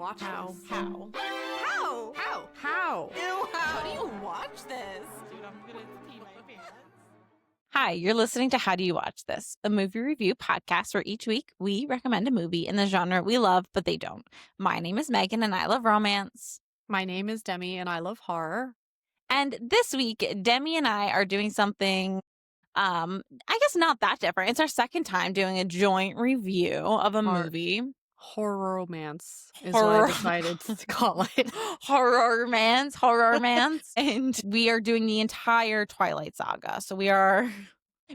watch How? this? How? How? How? How? Ew, How do you watch this? Dude, I'm gonna pee my pants. Hi, you're listening to How Do You Watch This, a movie review podcast where each week we recommend a movie in the genre we love, but they don't. My name is Megan and I love romance. My name is Demi and I love horror. And this week, Demi and I are doing something, I guess not that different. It's our second time doing a joint review of a movie. Horromance is Horror- what I decided to call it. Horromance. And we are doing the entire Twilight Saga. So we are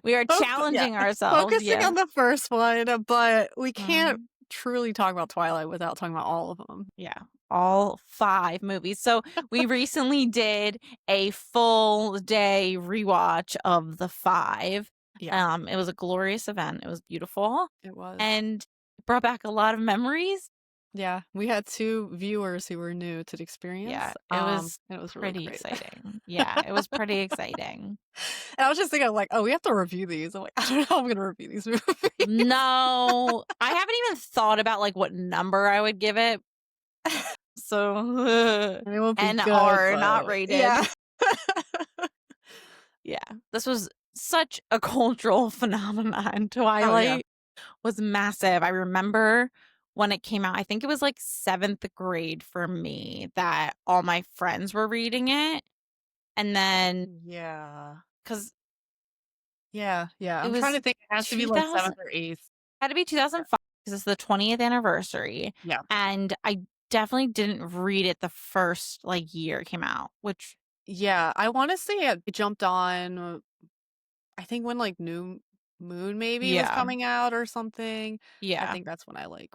challenging ourselves. Focusing on the first one, but we can't Mhm. truly talk about Twilight without talking about all of them. Yeah, all 5 movies. So we recently did a full day rewatch of the 5. Yeah, It was a glorious event. It was beautiful it was. and it brought back a lot of memories. Yeah, we had 2 viewers who were new to the experience. Yeah, it was pretty really great. exciting. Yeah, it was pretty exciting. And I was just thinking, like, oh, we have to review these. I'm like, I don't know how I'm going to review these movies. No, I haven't even thought about like what number I would give it. So And it won't be NR, good, not but- rated. Yeah. Yeah, this was such a cultural phenomenon. Twilight was massive. I remember when it came out, I think it was like 7th grade for me that all my friends were reading it. And then, Yeah. because Yeah. I'm was trying to think. It has to be like 2000 7th or 8th. had to be 2005 because it's the 20th anniversary. Yeah. And I definitely didn't read it the first like year it came out, which Yeah. I want to say it jumped on, I think when like New Moon maybe was Yeah. coming out or something. yeah. I think that's when I like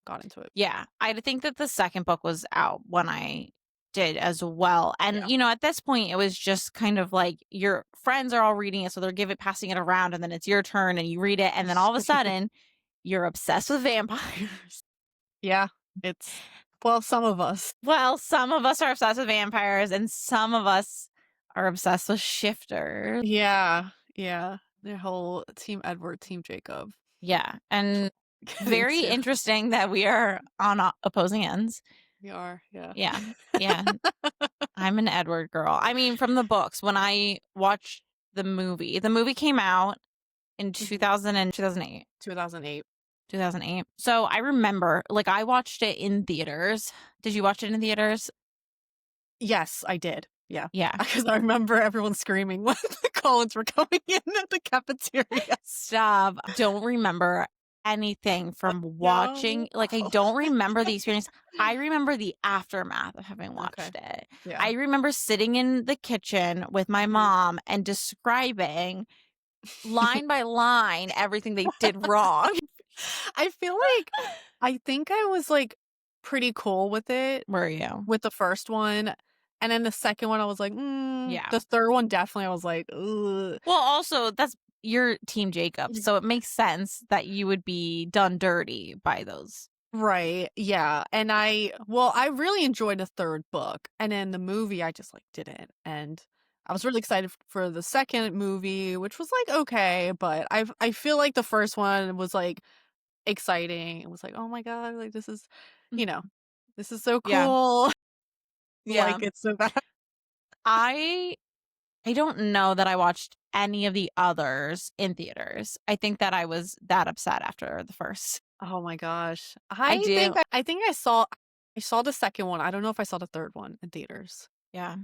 got into it. Yeah, I think that the second book was out when I did as well. And, Yeah. you know, at this point, it was just kind of like your friends are all reading it. So they're passing it around and then it's your turn and you read it. And then all of a sudden, you're obsessed with vampires. Yeah. It's, well, some of us. Well, some of us are obsessed with vampires and some of us are obsessed with shifters. Yeah. The whole Team Edward, Team Jacob. Yeah. And Getting very to- interesting that we are on opposing ends. We are. Yeah. Yeah. I'm an Edward girl. I mean, from the books, when I watched the movie came out in 2000 and 2008. 2008. So I remember, like, I watched it in theaters. Did you watch it in theaters? Yes, I did. Yeah. Yeah. Because I remember everyone screaming when the Collins were coming in at the cafeteria. Stop. Don't remember anything from watching. Like, I don't remember the experience. I remember the aftermath of having watched it. Yeah. I remember sitting in the kitchen with my mom and describing line by line everything they did wrong. I feel like I think I was like pretty cool with it Were you? with the first one. And then the second one I was like, Yeah. The third one definitely I was like, ugh. Well, also, that's your Team Jacob, so it makes sense that you would be done dirty by those. Right. Yeah. And I really enjoyed the third book. And then the movie I just like didn't. And I was really excited for the second movie, which was like okay, but I feel like the first one was like exciting. It was like, oh my God, like this is, this is so Yeah. cool. Yeah. Like it's so bad. I don't know that I watched any of the others in theaters. I think that I was that upset after the first. Oh my gosh. I do. think I saw the second one. I don't know if I saw the third one in theaters. Yeah.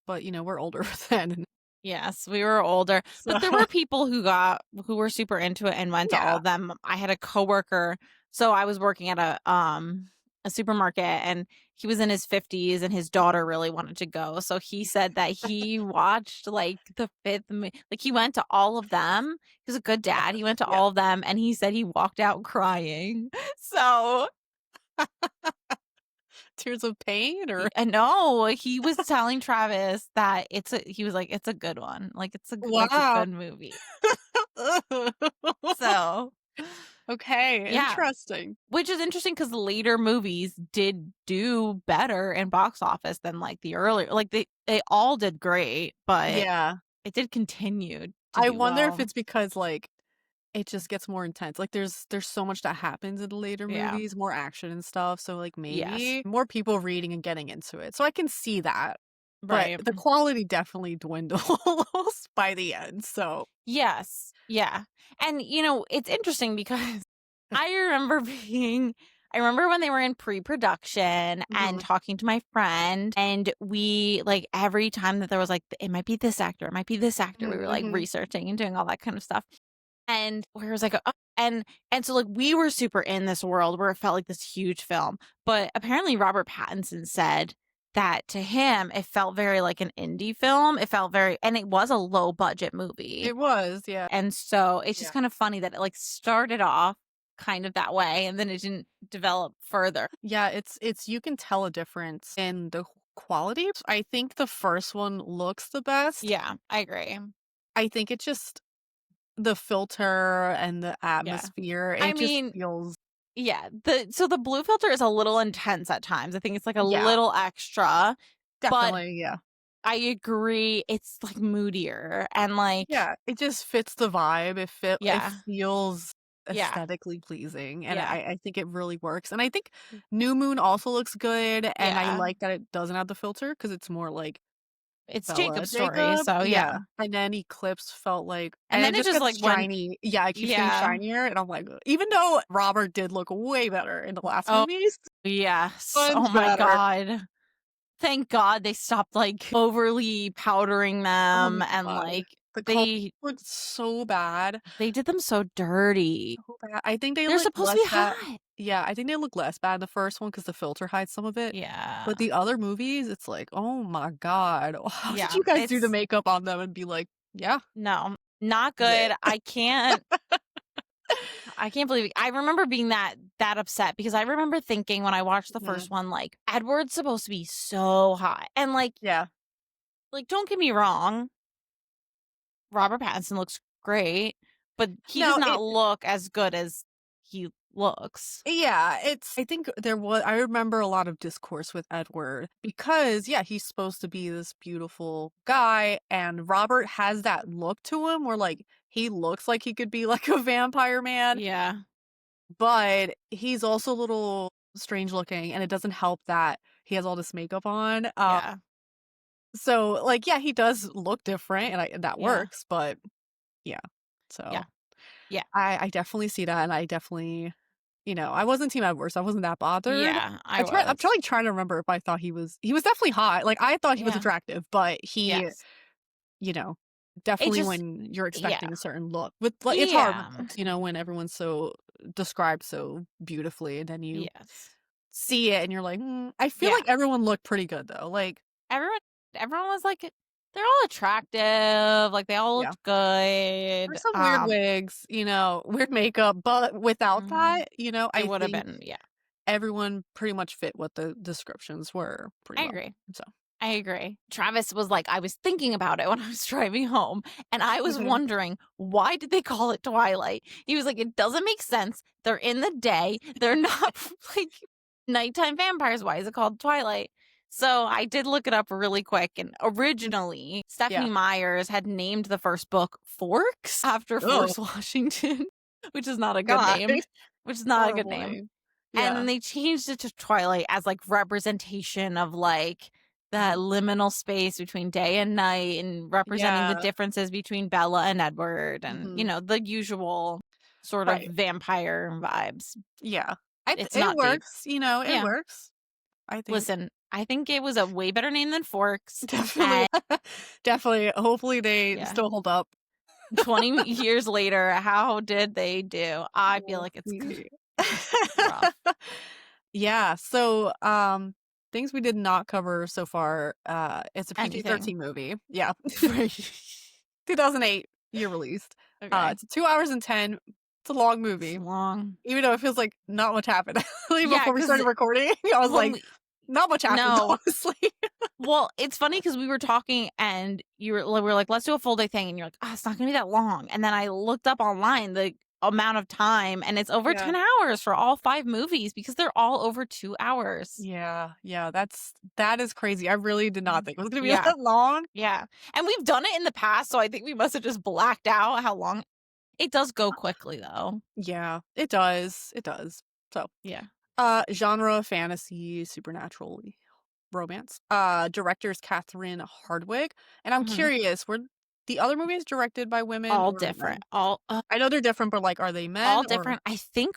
But we're older then. Yes, we were older. But there So- were people who were super into it and went to all Yeah. of them. I had a coworker, so I was working at a supermarket and he was in his 50s and his daughter really wanted to go. So he said that he watched like the 5th like he went to all of them. He was a good dad. He went to Yeah. all of them and he said he walked out crying. So Tears of pain or no, he was telling Travis that he was like, it's a good one. Like it's a Wow. good movie. So okay, Yeah. interesting. which is interesting because later movies did do better in box office than like the earlier. Like they all did great, but Yeah. it did continue. I wonder if it's because like it just gets more intense. Like, there's so much that happens in the later Yeah. movies, more action and stuff, so, like, Yes. maybe more people reading and getting into it. So I can see that, but Right. the quality definitely dwindles by the end, so Yes. Yeah. And, it's interesting because I remember I remember when they were in pre-production and Mhm, talking to my friend, and we, like, every time that there was, like, it might be this actor, it might be this actor, we mhm, were, like, mhm. researching and doing all that kind of stuff. And where it was like, oh, and so, like, we were super in this world where it felt like this huge film. But apparently Robert Pattinson said that to him, it felt very like an indie film. It felt very, and it was a low budget movie. It was, yeah. And so it's just Yeah. kind of funny that it like started off kind of that way and then it didn't develop further. Yeah, it's you can tell a difference in the quality. I think the first one looks the best. Yeah, I agree. I think it just the filter and the Yeah. atmosphere, I it just mean, feels yeah, the blue filter is a little intense at times. I think it's like a yeah, little extra, but definitely, yeah. I agree, it's, like, moodier and, like Yeah, it just fits the vibe. It yeah, feels yeah, aesthetically pleasing, and yeah, I think it really works, and I think New Moon also looks good, and I yeah. like that it doesn't have the filter because it's more like It's Bella Jacob's story, Jacob, so yeah. yeah, and then Eclipse felt like And and it then it just just, gets like, went shiny yeah, it keeps getting yeah. shinier, and I'm like, "Ugh." Even though Robert did look way better in the last Oh, movies, yes. Oh much my better. god. Thank god they stopped, like, overly powdering Oh them my and, god. like, The colors they looked so bad, they did them so dirty. so bad. I think they They're look supposed to less be bad hot. yeah, I think they look less bad in the first one because the filter hides some of it, Yeah. but the other movies, it's like, "Oh my god, how did Yeah, you guys do the it's makeup on them?" And be like, "Yeah, no, not bleh." good. I can't believe it. I remember being that upset because I remember thinking when I watched the first Mhm. one, like, Edward's supposed to be so hot. And Yeah. don't get me wrong, Robert Pattinson looks great, but he does No, not it look as good as he looks. yeah, it's I think I remember a lot of discourse with Edward because, yeah, he's supposed to be this beautiful guy, and Robert has that look to him where, like, he looks like he could be like a vampire man, Yeah. but he's also a little strange looking, and it doesn't help that he has all this makeup on. Yeah. So, like, yeah, he does look different, and that Yeah. works, but yeah. Yeah. So, Yeah. I definitely see that, and I definitely I wasn't Team Edwards, I wasn't that bothered. Yeah, I I'm was. trying to remember if I thought he was definitely hot, like, I thought he was Yeah. attractive, but Yes. you know, It definitely just when you're yeah. expecting a certain look with like, it's hard, Yeah. when everyone's so described so beautifully, and then you Yes. see it and you're like, I feel Yeah. like everyone looked pretty good though, like Everyone everyone was like they're all attractive, like, they all yeah. looked good. There's some weird wigs, weird makeup, but without Mhm. that, It I would have think been yeah. everyone pretty much fit what the descriptions were pretty I well, agree. so I agree. Travis was like, I was thinking about it when I was driving home, and I was Mhm. wondering, why did they call it Twilight? He was like, it doesn't make sense. They're in the day. They're not like nighttime vampires. Why is it called Twilight? So I did look it up really quick. And Mm, originally, yeah. Stephanie Myers had named the first book Forks after Oh Forks, Washington, which is not a good god. name. Which is not a good Horrible name. name. And then Yeah. they changed it to Twilight as, like, representation of, like, that Mhm. liminal space between day and night and representing the Yeah. differences between Bella and Edward and, Mhm. the usual sort of Right. vampire vibes. Yeah. It's It not deep. works, it Yeah. works, I think. Listen, I think it was a way better name than Forks, Definitely. and Definitely. Hopefully they yeah, still hold up. 20 years later, how did they do? I feel We'll like it's see. it's rough. Yeah, so, things we did not cover so far, it's a Anything. PG-13 movie. Yeah. 2008 year released. Okay. It's 2 hours and 10. It's a long It's movie, long. even though it feels like not much happened. Like, Yeah, before we because started recording, I was when like, we "Not much happened, no. honestly." Well, it's funny because we were talking and we were like, let's do a full day thing. And you're like, oh, it's not going to be that long. And then I looked up online the amount of time and it's over Yeah. 10 hours for all 5 movies because they're all over 2 hours. Yeah, that is crazy. I really did not Mhm. think it was gonna be Yeah. that long. Yeah. And we've done it in the past. So I think we must have just blacked out how long It does go quickly though. Yeah, it does. It does. So, Yeah. genre fantasy, supernatural romance. Director's Catherine Hardwicke, and I'm Mhm. curious, were the other movies directed by women All or different. men? All I know they're different, but like, are they men all or different. I think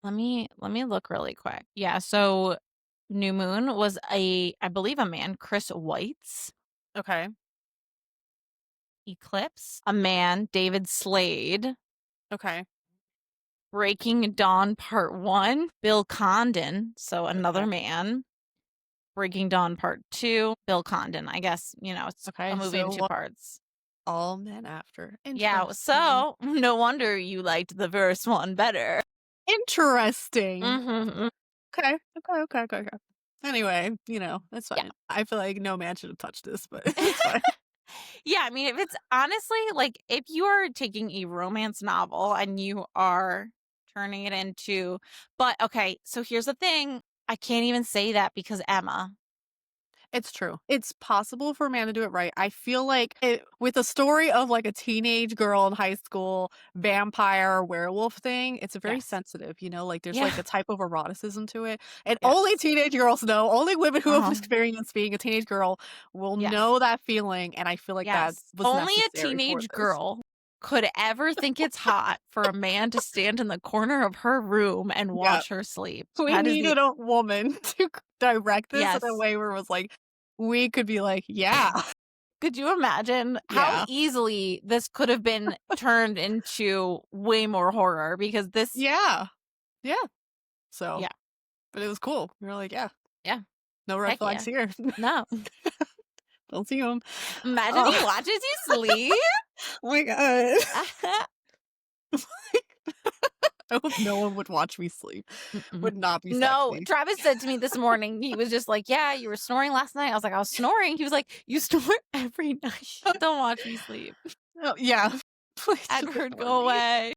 let me look really quick. Yeah, so New Moon was I believe a man, Chris Weitz. okay? Eclipse, a man, David Slade. Okay, Breaking Dawn Part 1, Bill Condon, so another okay, man. Breaking Dawn Part 2, Bill Condon. I guess, it's a okay. movie in So 2 parts. all men after. Yeah, Interesting. so no wonder you liked the first one better. Interesting. Mhm. Okay, okay, okay, okay, okay. Anyway, that's Yeah. fine. I feel like no man should have touched this, but it's fine. Yeah, I mean, if it's honestly like if you are taking a romance novel and you are turning it into, but okay, so here's the thing. I can't even say that because Emma. It's true. It's possible for a man to do it right. I feel like with a story of like a teenage girl in high school, vampire, werewolf thing, it's a very Yes. sensitive, like there's Yeah. like a type of eroticism to it. And only Yes. teenage girls know, only women who have Uh-huh. experienced being a teenage girl will Yes. know that feeling. And I feel like that Yes. was Only a necessary for teenage this. girl could ever think it's hot for a man to stand in the corner of her room and Yeah. watch her sleep. We That is the needed a woman to direct this in a yes. way where it was like, we could be like, yeah, Could you imagine how yeah, easily this could have been turned into way more horror? Because this, yeah, yeah. So, yeah, but it was cool. We were like, yeah, yeah, no red heck flags yeah. here. No. Don't see them. Imagine he Oh, watches you sleep. oh my god. I hope no one would watch me sleep. Mm-mm. Would not be No, sexy. Travis said to me this morning, he was just like, yeah, you were snoring last night. I was like, I was snoring. He was like, you snore every night. Don't watch me sleep. Oh, yeah. Please just Edward, ignore go me. away.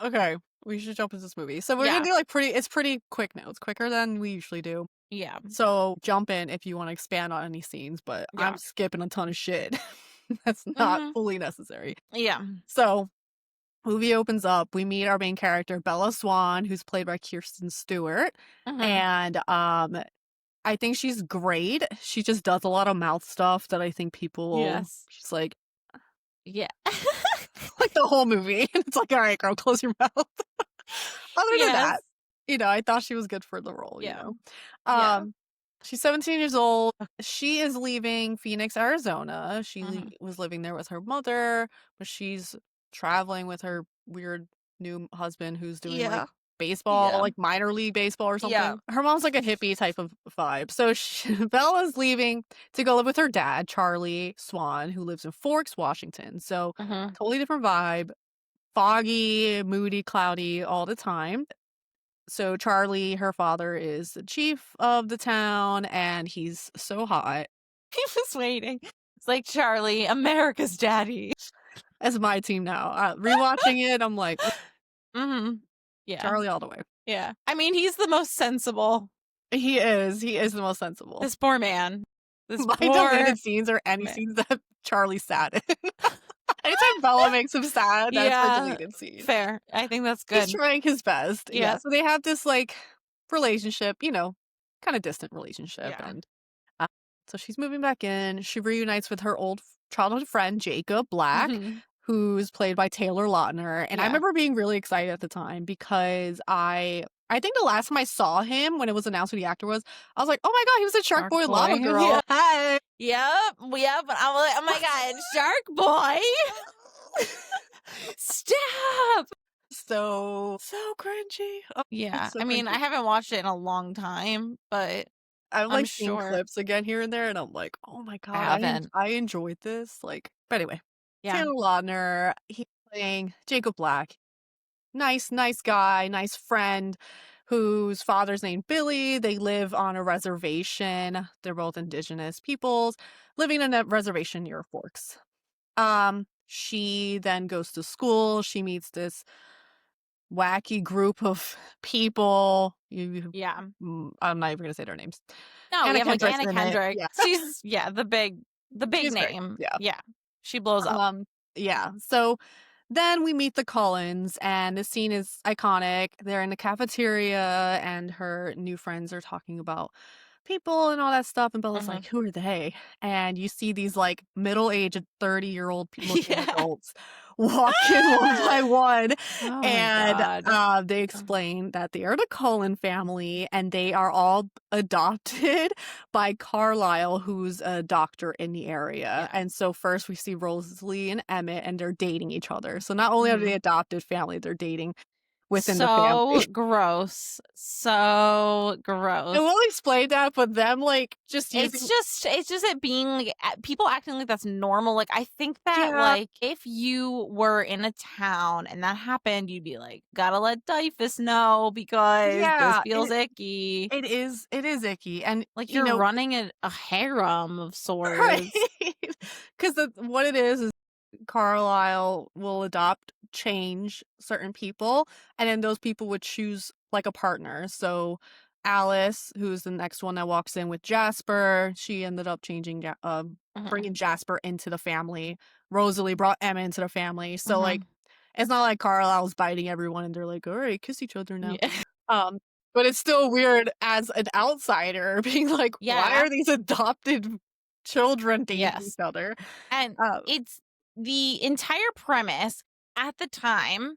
Okay, we should jump into this movie. So we're gonna Yeah. do like it's pretty quick notes, quicker than we usually do. Yeah. So jump in if you want to expand on any scenes, but I'm Yeah. skipping a ton of shit. That's not Hmm. fully necessary. Yeah. So movie opens up. We meet our main character, Bella Swan, who's played by Kirsten Stewart. Hmm. And I think she's great. She just does a lot of mouth stuff that I think Yes. she's like Yeah. like the whole movie. It's like, all right, girl, close your mouth. Other than Yes. that, I thought she was good for the role. Yeah. Yeah. She's 17 years old. She is leaving Phoenix, Arizona. Hmm. Was living there with her mother, but she's traveling with her weird new husband who's doing like Yeah. baseball, Yeah. like minor league baseball or Yeah. something. Her mom's like a hippie type of vibe. So Bella's leaving to go live with her dad, Charlie Swan, who lives in Forks, Washington. So Hmm. totally different vibe. Foggy, moody, cloudy all the time. So Charlie, her father, is the chief of the town, and he's so hot. He was waiting. It's like Charlie, America's daddy. As my team now. Rewatching it, I'm like, Hmm. Yeah. Charlie all the way. Yeah. I mean, he's the most sensible. He is. He is the most sensible. This poor man. This My poor deleted scenes are any man. scenes that Charlie's sad in. Anytime Bella makes him sad, that's a Yeah. deleted scene. Fair. I think that's He's good. trying his best. Yeah. Yeah. So they have this like relationship, kind of distant relationship. Yeah. And so she's moving back in. She reunites with her old childhood friend, Jacob Black, Hmm. who's played by Taylor Lautner. And I Yeah. remember being really excited at the time because I think the last time I saw him when it was announced who the actor was, I was like, oh my god, he was a Shark Boy Lava Girl. Yeah. Hi. Yep. Yep. And I'm like, oh my God, Shark Boy. Stop. So cringy. Oh, Yeah. it's so I mean, I cringy. haven't watched it in a long time, but I'm I'm like seeing sure clips again here and there, and I'm like, oh my I god, haven't. I enjoyed this. Like, but anyway, Yeah. Taylor Lautner, he's playing Jacob Black. Nice guy, nice friend whose father's named Billy. They live on a reservation. They're both indigenous peoples living in a reservation near Forks. She then goes to school. She meets this wacky group of people. Yeah. I'm not even gonna say their names. No, we Anna have like Kendrick's Anna in it. Kendrick. Yeah, She's the big she's great. name. Yeah. Yeah. She blows up. Yeah. So then we meet the Cullens, and the scene is iconic. They're in the cafeteria, and her new friends are talking about people and all that stuff. And Bella's Mhm. like, "Who are they?" And you see these like middle-aged, 30-year-old looking Yeah. adults walk in one by one, Oh my and god. they explain that they are the Cullen family, and they are all adopted by Carlisle, who's a doctor in the area. Yeah. And so first we see Rosalie and Emmett, and they're dating each other. So not only are they Mhm. adopted family, they're dating within the So family. gross. So And gross. we'll explain that, but them like just using It's just it being like people acting like that's normal. Like I think that yeah, like if you were in a town and that happened, you'd be like, gotta let Dyfus know because this yeah, feels icky. it is icky. And Like you you're know, running a harem of right. sorts. Because what it is Carlisle will adopt, change certain people, and then those people would choose like a partner. So Alice, who's the next one that walks in with Jasper, she ended up changing, Mhm. bringing Jasper into the family. Rosalie brought Emma into the family. So like, Mhm. it's not like Carlisle's biting everyone and they're like, all right, kiss each other now. Yeah. Um, but it's still weird as an outsider being like, why Yeah. are these adopted children dating each Yes. other? And Um, it's the entire premise at the time,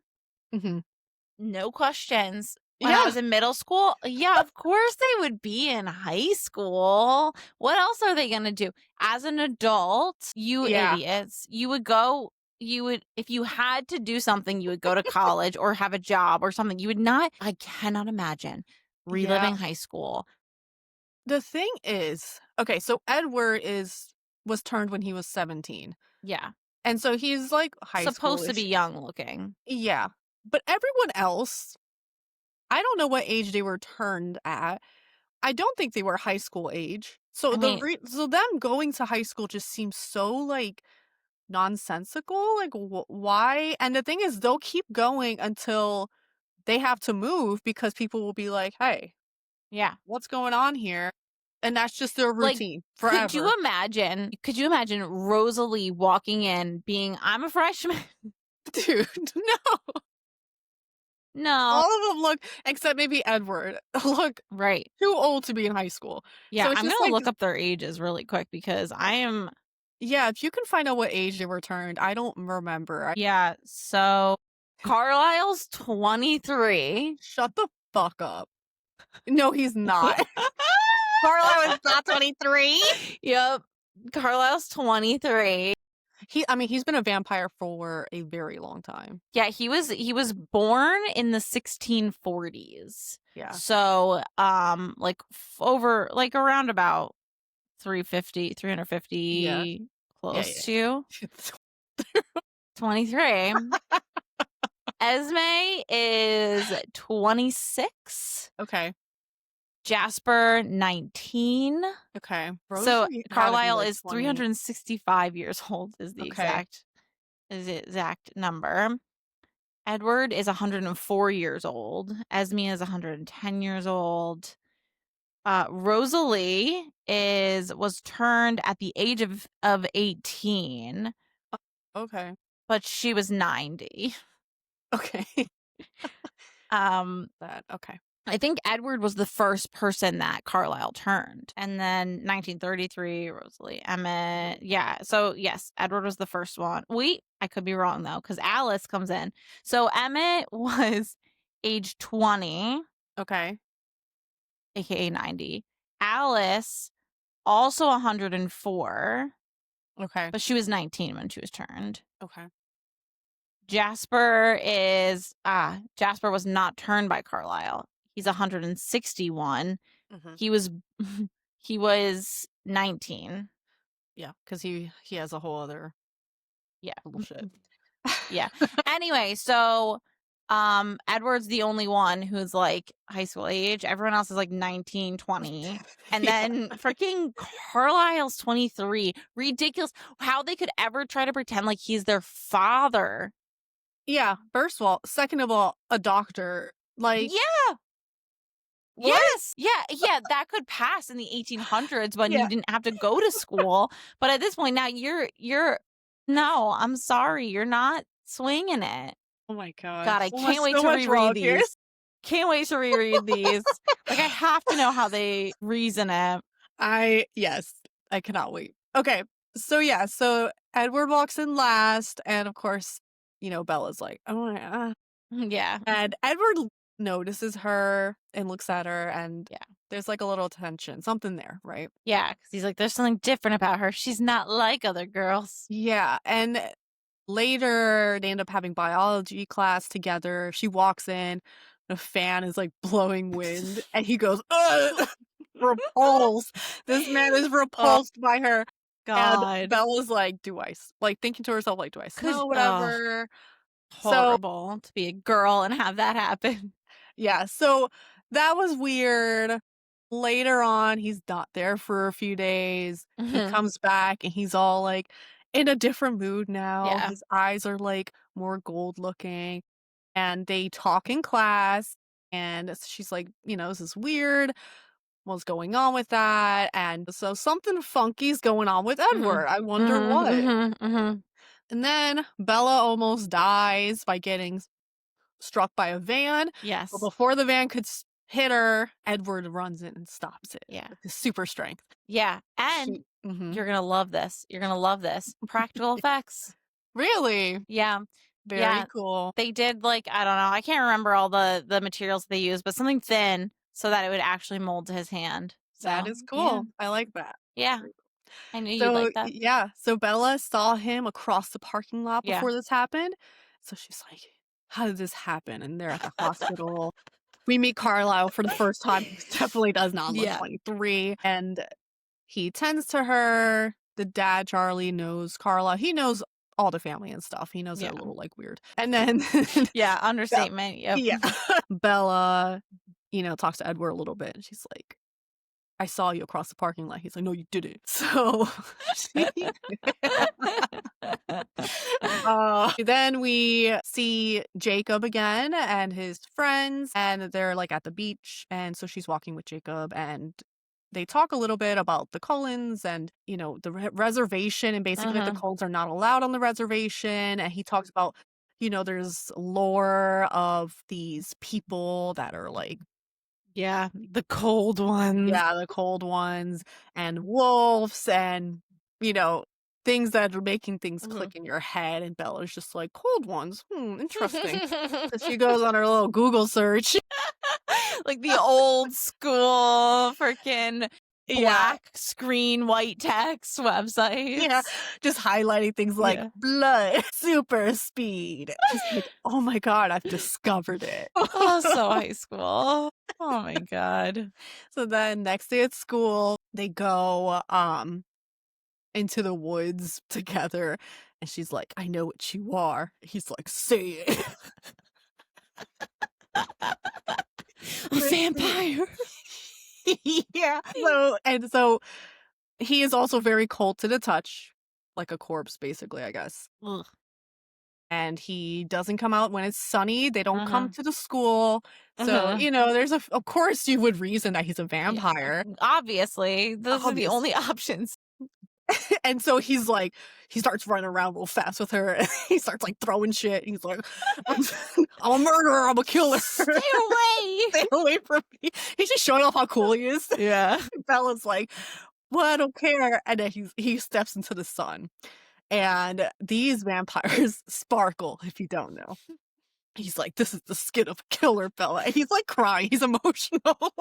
mhm. no questions. When I Yeah. was in middle school, yeah, of course they would be in high school. What else are they going to do? As an adult, you Yeah. idiots, if you had to do something, you would go to college or have a job or something. You would not, I cannot imagine Yeah. reliving high school. The thing is, okay, so Edward was turned when he was 17. Yeah. And so he's like high Supposed to be schoolish. young looking. Yeah. But everyone else, I don't know what age they were turned at. I don't think they were high school age. So I mean, so them going to high school just seems so like nonsensical. Like why? And the thing is they'll keep going until they have to move because people will be like, "Hey, yeah. what's going on here?" And that's just their Like, routine could forever. you imagine Rosalie walking in being, "I'm a freshman." Dude, no. No. All of them look except maybe Edward, look Right. too old to be in high school. Yeah, So it's I'm just gonna like look up their ages really quick because I am yeah, if you can find out what age they were turned, I don't remember. yeah, so Carlisle's 23. Shut the fuck up. No, he's not. Carlisle is not 23. Yep. Carlisle's 23. I mean, he's been a vampire for a very long time. Yeah, he was born in the 1640s. Yeah. So, like over like around about 350, Yeah. 350, Yeah, close yeah. to 23. Esme is 26. Okay. Jasper 19. Okay. So Rosie had to be Carlisle like is 20. 365 years old Okay. is the exact number. Edward is 104 years old. Esme is 110 years old. Rosalie was turned at the age of 18, Okay. but she was 90. Okay. Um, That okay. I think Edward was the first person that Carlisle turned. And then 1933, Rosalie, Emmett. Yeah. So, yes, Edward was the first one. Wait, I could be wrong, though, because Alice comes in. So, Emmett was age 20, Okay. aka 90. Alice, also 104, Okay. but she was 19 when she was turned. Okay. Jasper was not turned by Carlisle. He's 161. Mhm. He was he was 19. Yeah, because he has a whole other Yeah. bullshit. Yeah. Anyway, so Edward's the only one who's like high school age. Everyone else is like 19, 20. And Yeah. then freaking Carlisle's 23. Ridiculous. How they could ever try to pretend like he's their father. Yeah. First of all, second of all, a doctor. Like Yeah. what? Yes. Yeah, that could pass in the 1800s when Yeah. you didn't have to go to school. But at this point now you're no, I'm sorry, you're not swinging it. Oh my god. God, I So much can't wait so to much reread wrong here. these. Can't wait to reread these. Like, I have to know how they reason it. Yes, I cannot wait. Okay. So yeah, so Edward walks in last, and of course, Bella's like, "Oh my," Yeah. and Edward notices her and looks at her, and Yeah. there's like a little tension, something there, right? Yeah. Because he's like, there's something different about her. She's not like other girls. Yeah, and later they end up having biology class together. She walks in, the fan is like blowing wind, and he goes, "Ugh!" Repulsed. This man is Oh, repulsed by her. And God. Bella's like, like thinking to herself, like, do I Cause, smell whatever? So horrible to be a girl and have that happen. yeah, so that was weird. Later on, he's not there for a few days. He Mhm. comes back and he's all like in a different mood now. Yeah. His eyes are like more gold looking. And they talk in class. And she's like, this is weird. What's going on with that? And so something funky's going on with Mhm. Edward. I wonder Mhm. what. Mhm. Mhm. And then Bella almost dies by getting struck by a van. But Yes. before the van could hit her, Edward runs in and stops it Yeah. with his super strength. Yeah. And Mhm. you're gonna love this. You're gonna love this. Practical effects. Really? Yeah. Very Yeah. cool. They did, like, I don't know. I can't remember all the materials they used, but something thin so that it would actually mold to his hand. That So, is yeah. cool. I like that. Yeah. Very cool. I knew you'd So, like that. yeah. So Bella saw him across the parking lot Yeah. before this happened. So she's like, how did this happen? And they're at the hospital. We meet Carlisle for the first time. He definitely does not look Yeah. 23. And he tends to her. The dad, Charlie, knows Carlisle. He knows all the family and stuff. He knows they're Yeah. a little like weird. And then Yeah, Bella, understatement. Yep. yeah. Bella, talks to Edward a little bit. And she's like, I saw you across the parking lot. He's like, no, you didn't. So then we see Jacob again and his friends, and they're like at the beach. And so she's walking with Jacob, and they talk a little bit about the Cullens and, the reservation. And basically, like, the Mhm. Cullens are not allowed on the reservation. And he talks about, there's lore of these people that are like, Yeah, the cold ones. yeah, the cold ones and wolves and, you know, things that are making things Mhm. click in your head. And Bella's just like, cold ones. Interesting. So she goes on her little Google search. Like the old school freaking Yeah. black screen white text websites. Yeah. Just highlighting things like Yeah. blood, super speed. She's like, oh my God, I've discovered it. Oh, so high school. Oh my God. So then next day at school, they go into the woods together, and she's like, I know what you are. He's like, say it. A vampire. Yeah. So he is also very cold to the touch, like a corpse, basically, I guess. Ugh. And he doesn't come out when it's sunny. They don't come Uh-huh. to the school. So, Uh-huh. there's of course you would reason that he's a Yeah. vampire. Obviously, those are the only Obviously. options. And so he's like, he starts running around real fast with her. And he starts like throwing shit. He's like, I'm a murderer. I'm a killer. Stay away. Stay away from me. He's just showing off how cool he is. Yeah. Bella's like, well, I don't care. And then he steps into the sun. And these vampires sparkle, if you don't know. He's like, this is the skin of a killer, Bella. And he's like crying. He's emotional.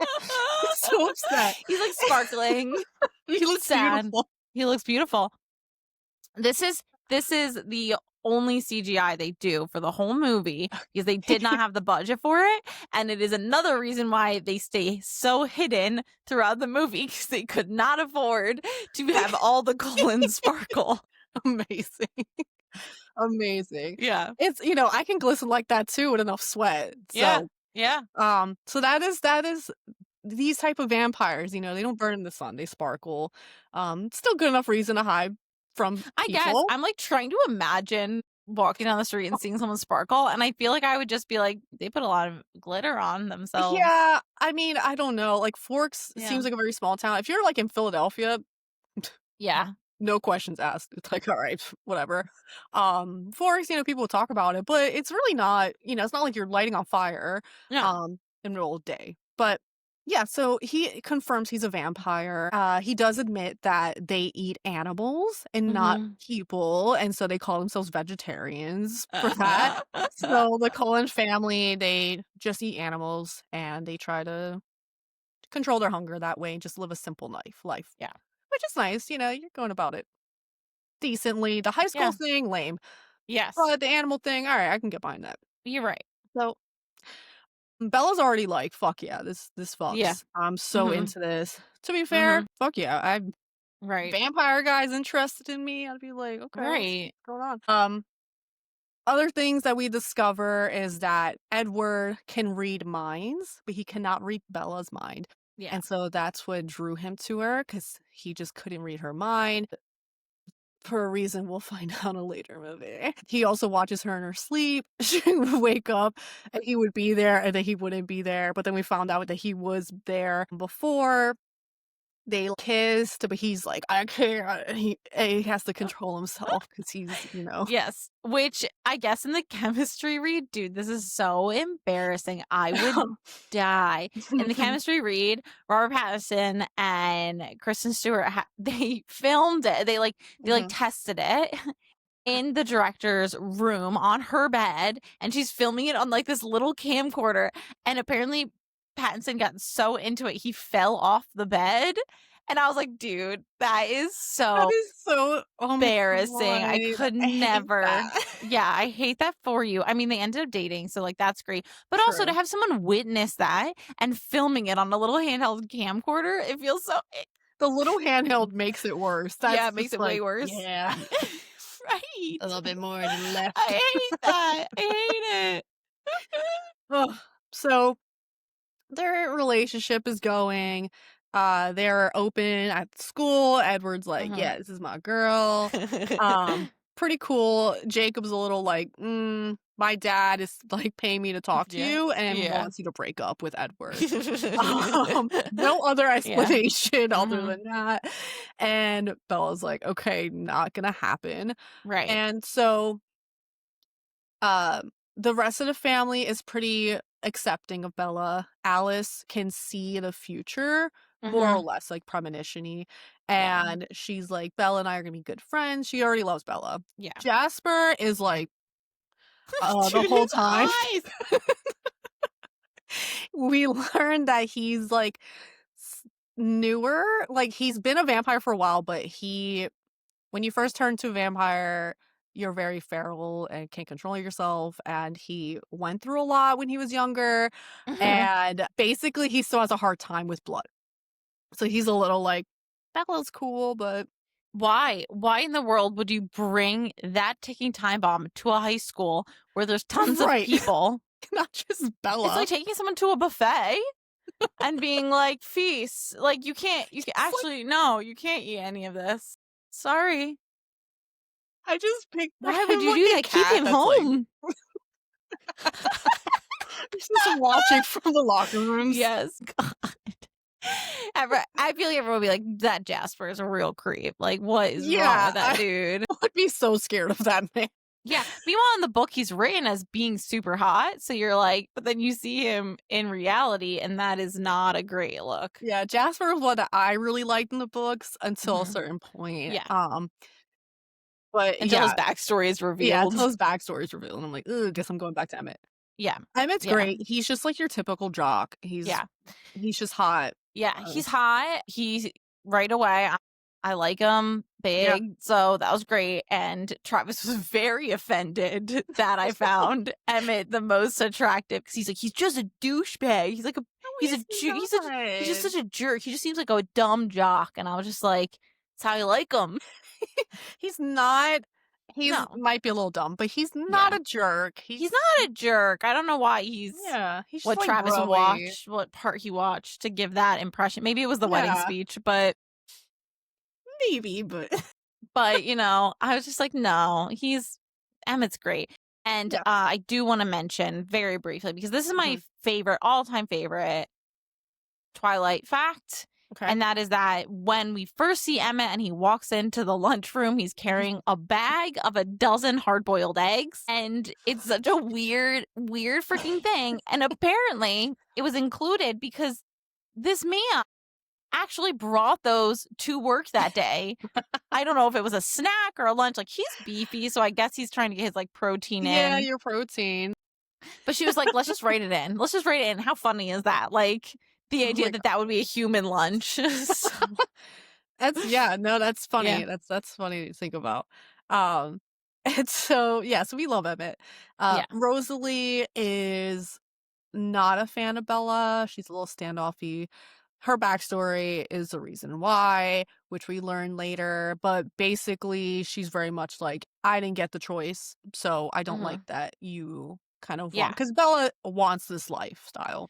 He's so upset. He's like sparkling. He looks Sad. beautiful. He looks beautiful. This is the only CGI they do for the whole movie because they did not have the budget for it, and it is another reason why they stay so hidden throughout the movie because they could not afford to have all the Cullens sparkle. Amazing. Amazing. Yeah. It's, I can glisten like that too with enough sweat. So, Yeah. so that is these type of vampires, they don't burn in the sun, they sparkle. Still good enough reason to hide from I guess people. I'm like trying to imagine walking down the street and seeing someone sparkle, and I feel like I would just be like, they put a lot of glitter on themselves. Yeah, I mean, I don't know. Like Forks Yeah. seems like a very small town. If you're like in Philadelphia, Yeah. no questions asked. It's like, all right, whatever. Forks, people talk about it, but it's really not, it's not like you're lighting on fire, No. in the middle of the day. But yeah, so he confirms he's a vampire. He does admit that they eat animals and not Mhm. people, and so they call themselves vegetarians for that. So the Cullen family, they just eat animals and they try to control their hunger that way and just live a simple life. Yeah. Which is nice, you're going about it decently. The high school Yeah. thing, lame. Yes. But the animal thing, all right, I can get behind that. You're right. So Bella's already like, fuck yeah, this Yeah. fucks. I'm so Mhm. into this. To be fair, Mhm. fuck yeah. I Right. vampire guy's interested in me. I'd be like, okay, what's Right. going on? Other things that we discover is that Edward can read minds, but he cannot read Bella's mind. Yeah. And so that's what drew him to her because he just couldn't read her mind for a reason we'll find out in a later movie. He also watches her in her sleep. She would wake up and he would be there and then he wouldn't be there. But then we found out that he was there before. They kissed, but he's like, I can't. He has to control himself because he's. Yes. Which I guess in the chemistry read, dude, this is so embarrassing. I would die. In the chemistry read, Robert Pattinson and Kristen Stewart, they filmed it. They Mhm. tested it in the director's room on her bed, and she's filming it on like this little camcorder. And apparently, Pattinson got so into it, he fell off the bed. And I was like, dude, that is That so is so, oh my embarrassing. I God, could I hate never. that. Yeah, I hate that for you. I mean, they ended up dating, so like that's great. But also to True. have someone witness that and filming it on a little handheld camcorder, it feels so The little handheld makes it worse. yeah, That's it makes just it way like, worse. yeah, Right. a little bit more to the left. I hate that. I hate it. Ugh. So their relationship is going. They're open at school. Edward's like, Mhm. yeah, this is my girl. Pretty cool. Jacob's a little like, my dad is like paying me to talk to Yeah. you and Yeah. wants you to break up with Edward. No other Yeah. explanation other Mhm. than that. And Bella's like, okay, not gonna happen. Right. And so the rest of the family is pretty accepting of Bella. Alice can see the future, more or Mhm. less, like premonition-y. Yeah. And she's like, Bella and I are gonna be good friends. She already loves Bella. Yeah. Jasper is like, the Dude, whole his time eyes. we learned that he's like newer. Like he's been a vampire for a while, but when you first turn to a vampire, you're very feral and can't control yourself. And he went through a lot when he was younger. Mhm. And basically, he still has a hard time with blood. So he's a little like, Bella's cool, but Why? Why in the world would you bring that ticking time bomb to a high school where there's tons of right. people? Not just It's Bella. like taking someone to a buffet and being like, feast. Like you can It's like, actually no, you can't eat any of this. Sorry. I just picture Why would him you like do a that? Keep cat him that's like, home. he's just watching from the locker rooms. Yes. God. I feel like everyone would be like, that Jasper is a real creep. Like, what is wrong Yeah, with that I dude? would be so scared of that man. Yeah. Meanwhile, in the book, he's written as being super hot. So you're like, but then you see him in reality, and that is not a great look. Yeah, Jasper was one that I really liked in the books until a Mhm. certain point. Yeah. But Until his yeah, backstory is yeah, revealed. until his backstory is revealed, and I'm like, ugh, guess I'm going back to Emmett. Yeah. Emmett's Yeah. great. He's just like your typical jock. Yeah. He's just hot. Yeah. Uh, He's hot. Right away. I like him yeah. big. So that was great. And Travis was very offended that I found Emmett the most attractive because he's like, he's just a douchebag. He's like No, he's a he's just such a jerk. He just seems like a dumb jock. And I was just like, that's how you like him. He's not. He's No. might be a little dumb, but he's not Yeah. a jerk. He's not a jerk. I don't know why he's Yeah, he's just what like Travis grubby. watched, what part he watched to give that impression. Maybe it was the wedding Yeah, speech, but maybe, but I was just like, no, Emmett's great. And yeah. I do want to mention very briefly because this is my Mhm. favorite, all-time favorite Twilight fact Okay. And that is that when we first see Emmett and he walks into the lunchroom, he's carrying a bag of a dozen hard-boiled eggs. And it's such a weird, weird freaking thing. And apparently it was included because this man actually brought those to work that day. I don't know if it was a snack or a lunch. Like, he's beefy, so I guess he's trying to get his like protein Yeah, in. your protein. But she was like, let's just write it in. Let's just write it in. How funny is that? Like, the Oh idea my that that would be a human lunch. So, That's yeah, no, that's yeah. funny. That's funny to think about. Um, and so yeah, so we love Emmett. Yeah. Rosalie is not a fan of Bella. She's a little standoffy. Her backstory is the reason why, which we learn later. But basically, she's very much like, I didn't get the choice, so I don't like Mhm. that you kind of want Yeah. because Bella wants this lifestyle.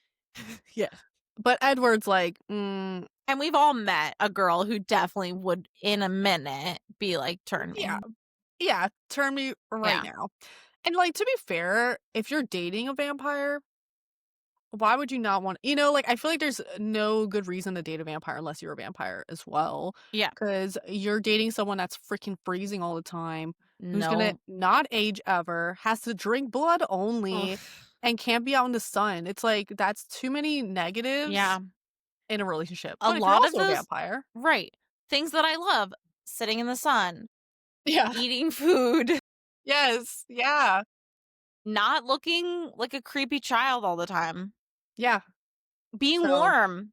Yeah. But Edward's like, And we've all met a girl who definitely would, in a minute, be like, turn yeah, me. yeah, turn me right Yeah. now. And, like, to be fair, if you're dating a vampire, why would you not want like, I feel like there's no good reason to date a vampire unless you're a vampire as well, Yeah. because 'cause you're dating someone that's freaking freezing all the time, who's gonna No. not age ever, has to drink blood only, Ugh. and can't be out in the sun. It's like, that's too many negatives Yeah. in a relationship. A But if you're lot of also a those, vampire right. Things that I love, sitting in the sun, Yeah. eating food, Yes. Yeah. not looking like a creepy child all the time, Yeah. being So warm. being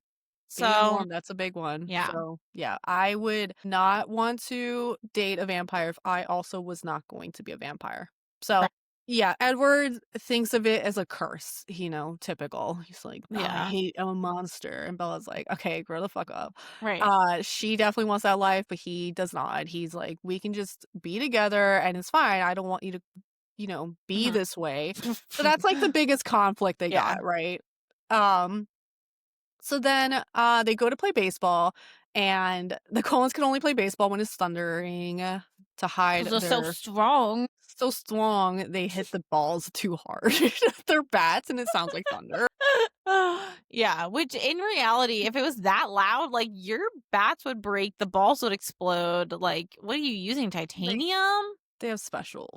So, warm, that's a big one. yeah. So, yeah, I would not want to date a vampire if I also was not going to be a vampire. So, Right. yeah, Edward thinks of it as a curse, typical. He's like, "Oh, I Yeah. hate I'm a monster." And Bella's like, "Okay, grow the fuck up." Right. She definitely wants that life, but he does not. He's like, "We can just be together and it's fine. I don't want you to, be Mhm. this way." So that's like the biggest conflict they Yeah. got, right? Um so then, they go to play baseball, and the Cullens can only play baseball when it's thundering to hide 'Cause they're so their strong. so strong, they hit the balls too hard with their bats, and it sounds like thunder. Yeah, which in reality, if it was that loud, like, your bats would break, the balls would explode. Like, what are you using, They titanium? they have special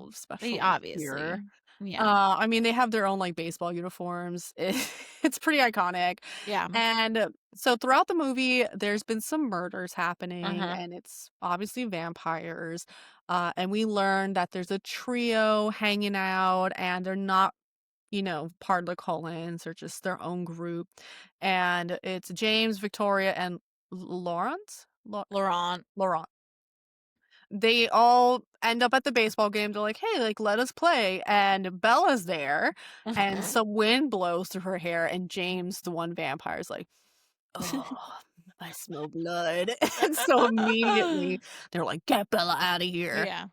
Obviously. gear. Yeah. I mean, they have their own, like, baseball uniforms. It's pretty iconic, Yeah. and, so throughout the movie, there's been some murders happening, Mhm. and it's obviously vampires, and we learn that there's a trio hanging out, and they're not, part of the Cullens, they're just their own group, and it's James, Victoria, and Lawrence? Laurent. Laurent. They all end up at the baseball game. They're like, "Hey, like, let us play." And Bella's there, and Mhm. some wind blows through her hair, and James, the one vampire, is like, "Oh, I smell blood." And so immediately they're like, "Get Bella out of here." Yeah.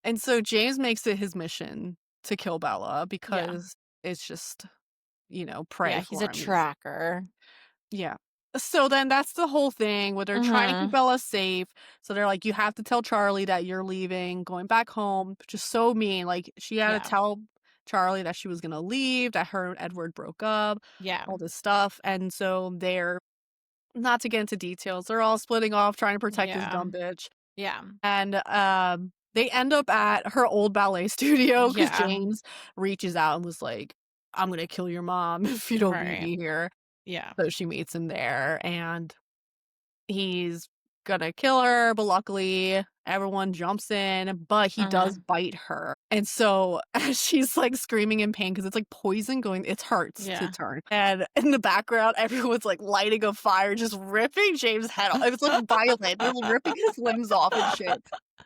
And so James makes it his mission to kill Bella Yeah. because it's just, Yeah, prey he's a for him. tracker. Yeah. So then that's the whole thing where they're trying to keep Mhm. Bella safe. So they're like, you have to tell Charlie that you're leaving, going back home, which is so mean. Like, she had to Yeah. tell Charlie that she was going to leave, that her and Edward broke up, Yeah. all this stuff. And so they're, not to get into details, they're all splitting off, trying to protect this Yeah. dumb bitch. Yeah. And they end up at her old ballet studio because Yeah. James reaches out and was like, I'm going to kill your mom if you don't meet Right. me here. Yeah. So she meets him there, and he's gonna kill her, but luckily everyone jumps in, but he does Mhm. bite her. And so as she's like screaming in pain because it's like poison going, it hurts to Yeah. turn. And in the background, everyone's like lighting a fire, just ripping James' head off. It was like violent. They're ripping his limbs off and shit.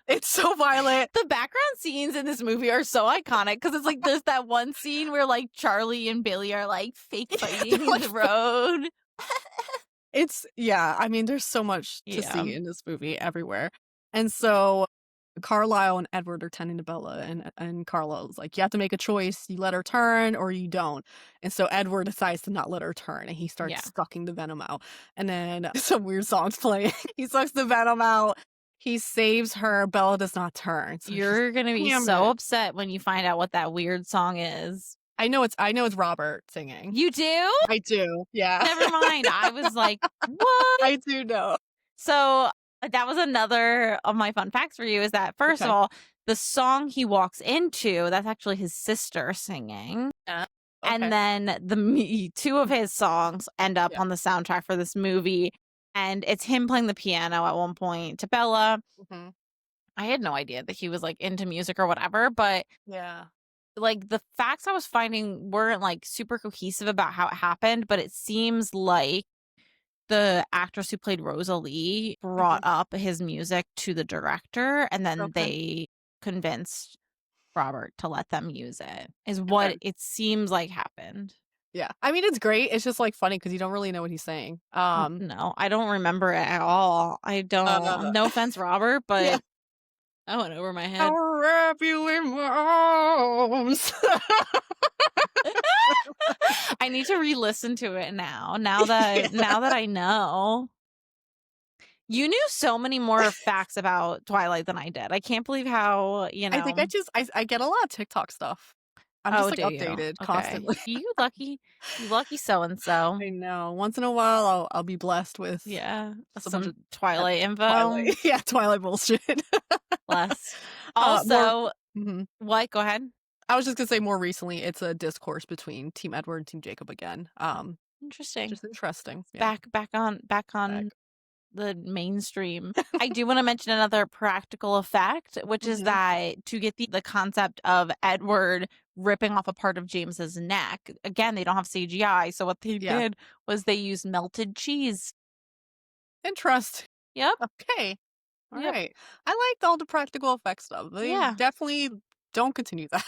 It's so violent. The background scenes in this movie are so iconic because it's like there's that one scene where like Charlie and Billy are like fake fighting in Like, the road. yeah, I mean, there's so much to Yeah. see in this movie everywhere. And so Carlisle and Edward are tending to Bella, and Carlisle's like, you have to make a choice. You let her turn or you don't. And so Edward decides to not let her turn, and he Yeah. starts sucking the venom out. And then some weird songs playing. He sucks the venom out. He saves her. Bella does not turn. So she's You're gonna be damn so it. upset when you find out what that weird song is. I know it's Robert singing. You do? I do, yeah. Never mind. I was like, "What?" I do know. So, that was another of my fun facts for you is that, first of Okay. all, the song he walks into, that's actually his sister singing. And Okay. then two of his songs end up Yeah. on the soundtrack for this movie, and it's him playing the piano at one point to Bella. Mhm. I had no idea that he was, like, into music or whatever, but, Yeah. like, the facts I was finding weren't, like, super cohesive about how it happened, but it seems like the actress who played Rosalie brought Mhm. up his music to the director, and then Okay. they convinced Robert to let them use it, is what Okay. it seems like happened. Yeah. I mean, it's great. It's just, like, funny because you don't really know what he's saying. No, I don't remember it at all. I don't. Uh, No offense, Robert, yeah. but that went over my head. I'll wrap you in my arms. I need to re-listen to it now. Now Yeah. that I know. You knew so many more facts about Twilight than I did. I can't believe how, I think I get a lot of TikTok stuff. I'm just, Oh, like, do you? updated Okay. constantly. You lucky so and so. I know. Once in a while, I'll be blessed with Yeah. a bunch Some of uh, Twilight info. Twilight yeah, Twilight bullshit. Bless. More Also, mhm. what? Go ahead. I was just gonna say more recently, it's a discourse between Team Edward and Team Jacob again. Interesting. Just interesting. Yeah. Back on Back. the mainstream. I do want to mention another practical effect, which is Mhm. that to get the concept of Edward ripping off a part of James's neck, again, they don't have CGI. So what they Yeah. did was they used melted cheese. Interesting. Yep. Okay. Yep. Alright. I liked all the practical effects stuff. They Yeah. definitely don't continue that.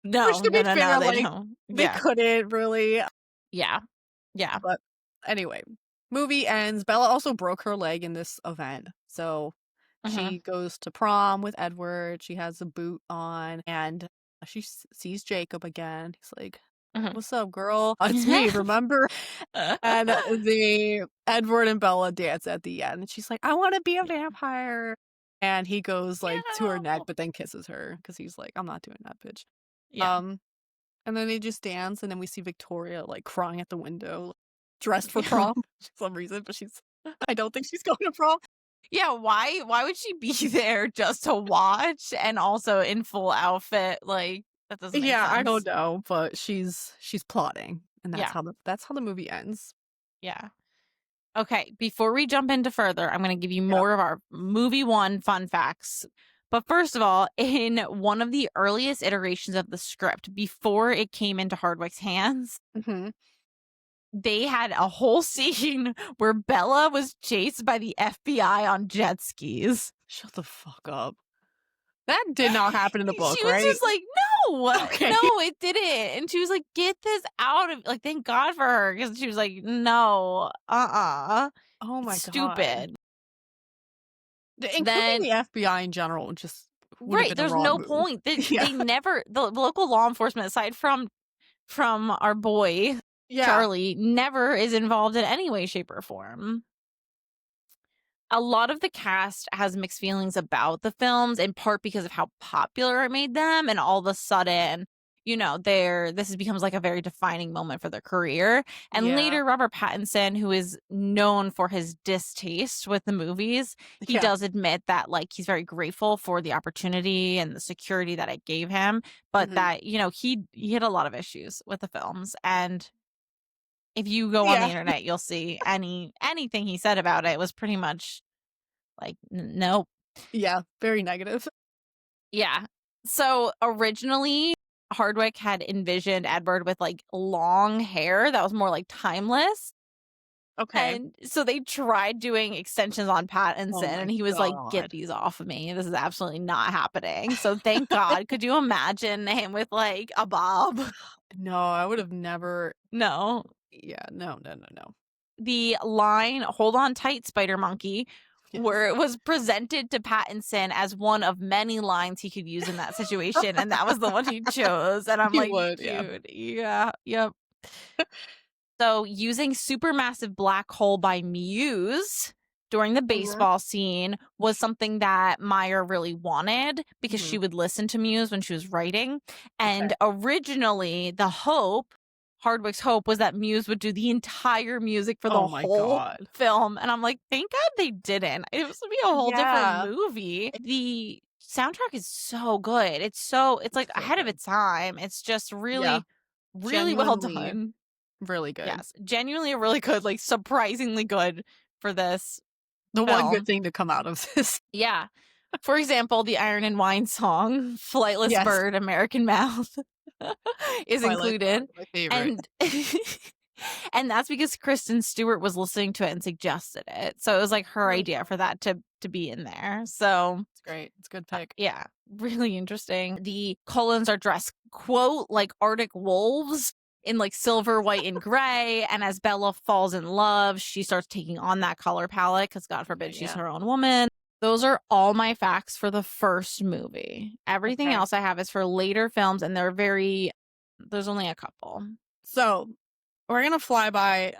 Which, No, to no, be no, no. fair, They like, don't. they Yeah. couldn't really. Yeah. Yeah. But anyway, movie ends. Bella also broke her leg in this event. So Hmm. she goes to prom with Edward. She has a boot on and she sees Jacob again. He's like, Hmm. "What's up, girl? It's me, remember?" And the Edward and Bella dance at the end. And she's like, "I want to be a vampire." And he goes like to her neck, Yeah. but then kisses her because he's like, "I'm not doing that, bitch." Yeah. Um, and then they just dance, and then we see Victoria, like, crying at the window, dressed for prom for some reason, but I don't think she's going to prom. Yeah, why would she be there just to watch and also in full outfit? Like, that doesn't make Yeah, I don't sense. know, but she's plotting, and Yeah, that's how the movie ends. yeah. Okay, before we jump into further, I'm gonna give you Yeah. more of our movie one fun facts. But first of all, in one of the earliest iterations of the script, before it came into Hardwick's hands, Mhm. they had a whole scene where Bella was chased by the FBI on jet skis. Shut the fuck up. That did not happen in the book, She was right? just like, "No, Okay. no, it didn't." And she was like, "Get this out of," like, thank God for her because she was like, "No, Oh it's my god. stupid." Including Then the FBI in general just would have right, been the there's wrong no move. point. They Yeah. they never the local law enforcement aside from our boy Yeah. Charlie never is involved in any way, shape, or form. A lot of the cast has mixed feelings about the films, in part because of how popular it made them, and all of a sudden, becomes like a very defining moment for their career. And Yeah. later, Robert Pattinson, who is known for his distaste with the movies, he Yeah. does admit that like he's very grateful for the opportunity and the security that it gave him, but Mhm. that he had a lot of issues with the films. And if you go on the Yeah. internet, you'll see anything he said about it was pretty much like, nope. Yeah. Very negative. Yeah. So originally, Hardwick had envisioned Edward with like long hair that was more like timeless. Okay. And so they tried doing extensions on Pattinson, Oh and my he was like, "Get god. these off of me. This is absolutely not happening." So thank God. Could you imagine him with like a bob? No, I would have never. No. Yeah, no, no, no, no. The line "Hold on tight, Spider Monkey," Yes. where it was presented to Pattinson as one of many lines he could use in that situation, and that was the one he chose. And I'm He like, would, yeah. dude, yeah, yep. So using Supermassive Black Hole by Muse during the Mhm. baseball scene was something that Maya really wanted because Mhm. she would listen to Muse when she was writing. Okay. And originally, the hope, Hardwick's hope, was that Muse would do the entire music for Oh the my whole god. film. And I'm like, thank God they didn't. It was to be a whole different Yeah. movie. The soundtrack is so good. It's It's like so ahead of good. its time. It's just Yeah. really, really well Genuinely done. really good. Yes, genuinely really good, like surprisingly good for this The one good film. thing to come out of this. Yeah. For example, the Iron and Wine song, Flightless Yes. Bird, American Mouth is Twilight Saga, included. my favorite. And and that's because Kristen Stewart was listening to it and suggested it. So it was like her Really idea cool. for that to be in there. So It's great. It's a good pick. yeah, really interesting. The Cullens are dressed, quote, like Arctic wolves in like silver, white, and gray. And as Bella falls in love, she starts taking on that color palette because God Okay, forbid she's yeah. her own woman. Those are all my facts for the first movie. Everything Okay. else I have is for later films, and there's only a couple. So, we're gonna fly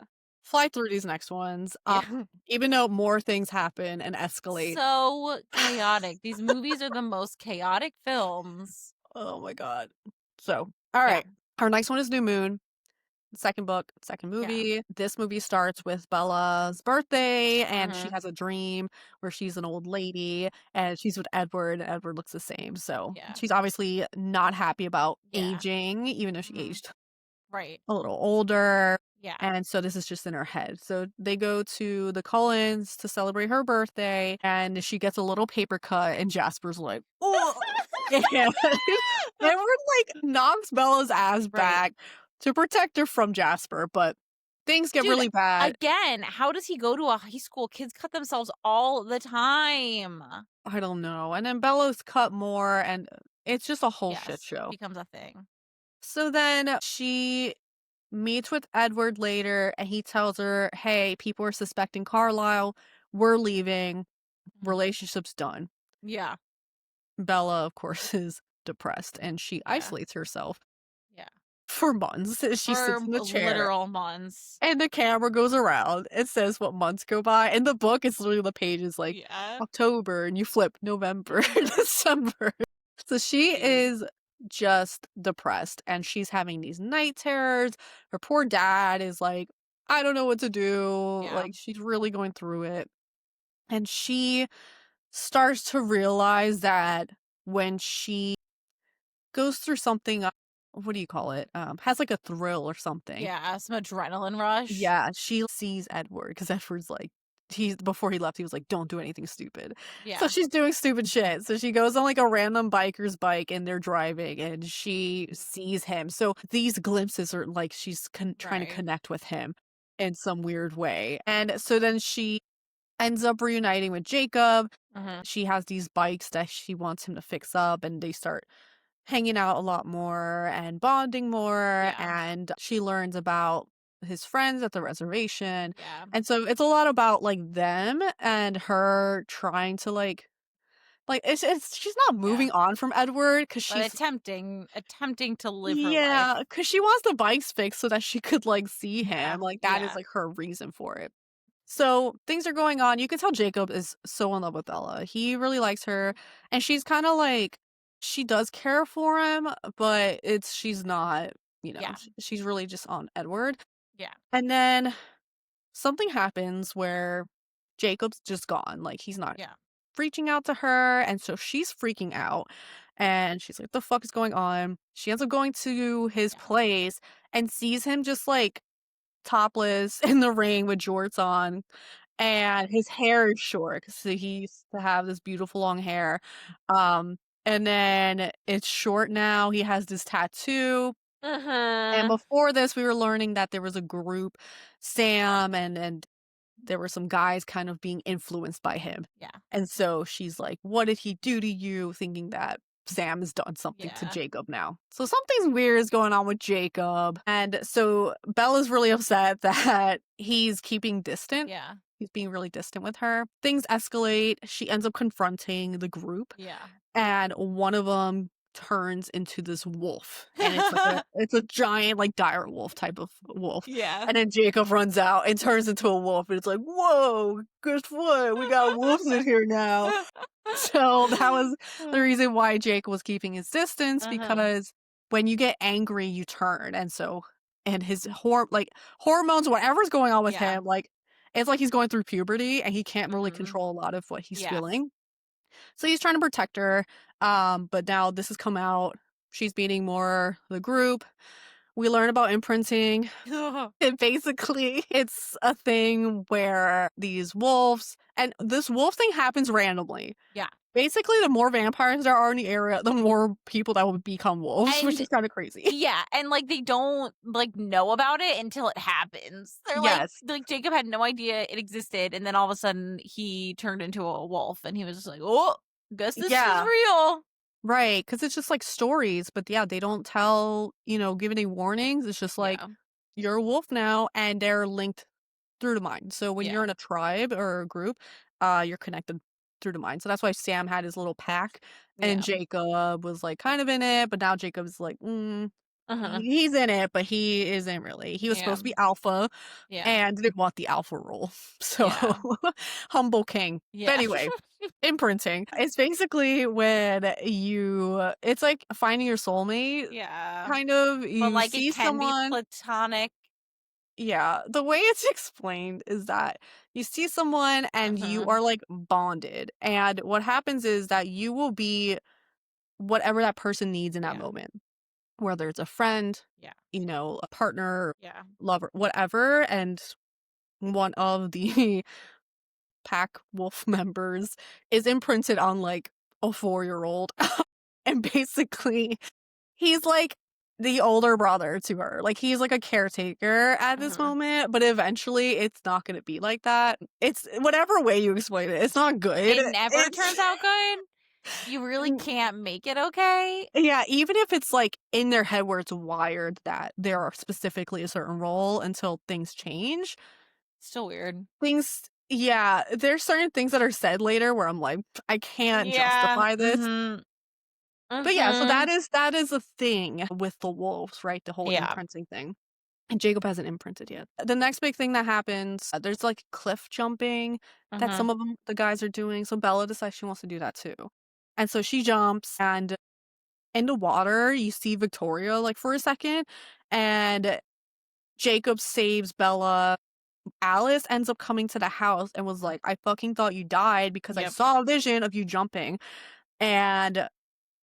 through these next ones, Yeah. even though more things happen and escalate. So chaotic. These movies are the most chaotic films. Oh my god. So, all Yeah. right. Our next one is New Moon. Second book, second Yeah. movie. This movie starts with Bella's birthday, and she Hmm. has a dream where she's an old lady and she's with Edward. Edward looks the same. So Yeah. she's obviously not happy about Yeah. aging, even though she Hmm. aged Right. a little older. Yeah. And so this is just in her head. So they go to the Cullens to celebrate her birthday, and she gets a little paper cut, and Jasper's like, oh, and Edward like knocks Bella's ass Right. back to protect her from Jasper, but things get Dude, really bad. again, how does he go to a high school? Kids cut themselves all the time. I don't know. And then Bella's cut more, and it's just a whole shit Yes, show. becomes a thing. So then she meets with Edward later, and he tells her, hey, people are suspecting Carlisle. We're leaving. Mhm. Relationship's done. Yeah. Bella, of course, is depressed, and she Yeah. isolates herself Yeah. for months. She For sits in the chair, literal months. and the camera goes around. It says what months go by. In the book, it's literally the pages like Yeah. October, and you flip November, December. So she Dude. is just depressed, and she's having these night terrors. Her poor dad is like, I don't know what to do. Yeah. Like, she's really going through it. And she starts to realize that when she goes through something, what do you call it? Has like a thrill or something. Yeah. Some adrenaline rush. Yeah, she sees Edward because Edward's like, before he left, he was like, don't do anything stupid. So Yeah. she's doing stupid shit. So she goes on like a random biker's bike, and they're driving, and she sees him. So these glimpses are like she's trying to Right. connect with him in some weird way. And so then she ends up reuniting with Jacob. Hmm. She has these bikes that she wants him to fix up, and they start hanging out a lot more and bonding more, Yeah. and she learns about his friends at the reservation. Yeah. And so it's a lot about like them and her trying to like it's she's not Yeah. moving on from Edward because But she's attempting to live her yeah, life. because she wants the bikes fixed so that she could like see Yeah. him. Like that is Yeah. like her reason for it. So things are going on. You can tell Jacob is so in love with Bella. He really likes her, and she's kind of like she does care for him, but she's not, Yeah. she's really just on Edward. Yeah. And then something happens where Jacob's just gone. Like he's not Yeah. reaching out to her, and so she's freaking out. And she's like, "The fuck is going on?" She ends up going to his Yeah. place and sees him just like topless in the ring with jorts on, and his hair is short, so he used to have this beautiful long hair, and then it's short now. He has this tattoo, and Uh-huh. before this, we were learning that there was a group, Sam, and there were some guys kind of being influenced by him, Yeah. and so she's like, "What did he do to you?" Thinking that Sam has done something to Yeah. Jacob now. So something's weird is going on with Jacob. And so Bella's really upset that he's keeping distant. Yeah. He's being really distant with her. Things escalate. She ends up confronting the group, Yeah. and one of them turns into this wolf, and it's a giant, like, dire wolf type of wolf, Yeah. and then Jacob runs out and turns into a wolf, and it's like, "Whoa, guess what? We got wolves in here now." So, that was the reason why Jake was keeping his distance, Uh-huh. because when you get angry, you turn, and his hormones, whatever's going on with Yeah. him, like, it's like he's going through puberty, and he can't really Mhm. control a lot of what he's Yes. feeling. So he's trying to protect her, but now this has come out. She's meeting more the group. We learn about imprinting. And basically, it's a thing where these wolves, and this wolf thing happens randomly. Yeah. Basically, the more vampires there are in the area, the more people that will become wolves, which And is kind of crazy. yeah, and, like, they don't, like, know about it until it happens. They're Yes. like, Jacob had no idea it existed, and then all of a sudden, he turned into a wolf, and he was just like, "Oh, guess this is Yeah. real." Right. Because it's just like stories, but yeah, they don't give any warnings. It's just like, Yeah. you're a wolf now, and they're linked through the mind. So when you're Yeah. in a tribe or a group, you're connected through the mind. So that's why Sam had his little pack, and Yeah. Jacob was like kind of in it, but now Jacob's like, Uh-huh. he's in it, but he isn't really. He was Yeah. supposed to be alpha Yeah. and didn't want the alpha role. So Yeah. humble king. But Yeah. anyway, imprinting. It's basically when it's like finding your soulmate, Yeah. kind of. But, You like, it see can be someone. platonic. Yeah, the way it's explained is that you see someone and you Uh-huh. are like bonded. And what happens is that you will be whatever that person needs in that Yeah. moment, whether it's a friend, Yeah. a partner, Yeah. lover, whatever. And one of the pack wolf members is imprinted on like a 4-year-old. And basically, he's like the older brother to her. Like, he's like a caretaker at this Uh-huh. moment, but eventually it's not gonna be like that. It's whatever way you explain it, it's not good. It never It's turns out good. You really can't make it okay. yeah, even if it's like in their head where it's wired that there are specifically a certain role until things change, Still weird. there's certain things that are said later where I'm like, I can't Yeah. justify this. Mhm. But yeah, so Mhm. that is a thing with the wolves, right? The whole Yeah. imprinting thing. And Jacob hasn't imprinted yet. The next big thing that happens, there's like cliff jumping that Uh-huh. some of the guys are doing. So Bella decides she wants to do that too. And so she jumps, and in the water, you see Victoria like for a second, and Jacob saves Bella. Alice ends up coming to the house and was like, I fucking thought you died because I Yep. saw a vision of you jumping. And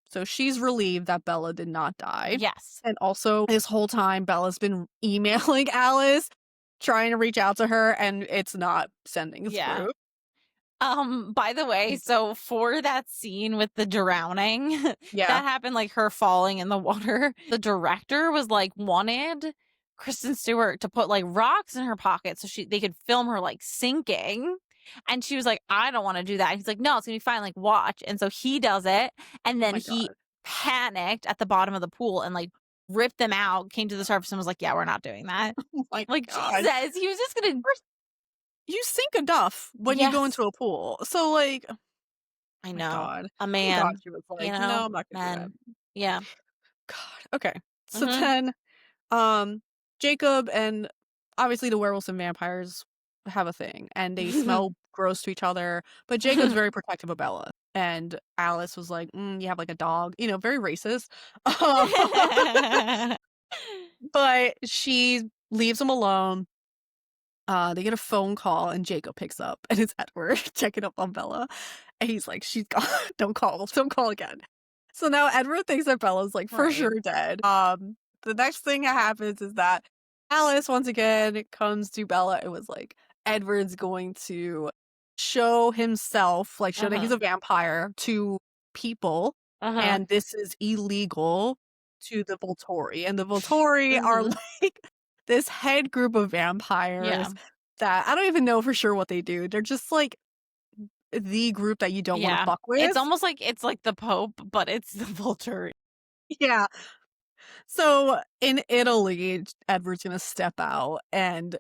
so she's relieved that Bella did not die. Yes. And also, this whole time, Bella's been emailing Alice, trying to reach out to her, and it's not sending Yeah. through. By the way, so for that scene with the drowning, Yeah. that happened like her falling in the water. The director was like wanted Kristen Stewart to put like rocks in her pocket so they could film her like sinking. And she was like, I don't want to do that. And he's like, no, it's gonna be fine, like watch. And so he does it, and Oh then my he god. panicked at the bottom of the pool and like ripped them out, came to the surface and was like, yeah, we're not doing that. Oh my Like god. Jesus, he was just gonna First, you sink enough when you go yes. into a pool. So, like, oh I my know. god. A Thank God man, she was like, no, I'm not gonna do that. men. Yeah. God. Okay. So Mhm. then, Jacob and obviously the werewolves and vampires have a thing, and they smell gross to each other, but Jacob's very protective of Bella. And Alice was like, you have like a dog, very racist. But she leaves him alone. They get a phone call, and Jacob picks up, and it's Edward checking up on Bella. And he's like, she's gone. Don't call again. So now Edward thinks that Bella's like for Right. sure dead. The next thing that happens is that Alice once again comes to Bella. It was like, Edward's going to show himself, like show that he's Uh-huh. a vampire to people, Uh-huh. and this is illegal to the Volturi. And the Volturi are Mhm. like this head group of Yeah. vampires that I don't even know for sure what they do. They're just like the group that you don't want to Yeah. fuck It's with. almost like it's like the Pope, but it's the Vulture. Yeah. So in Italy, Edward's gonna step out and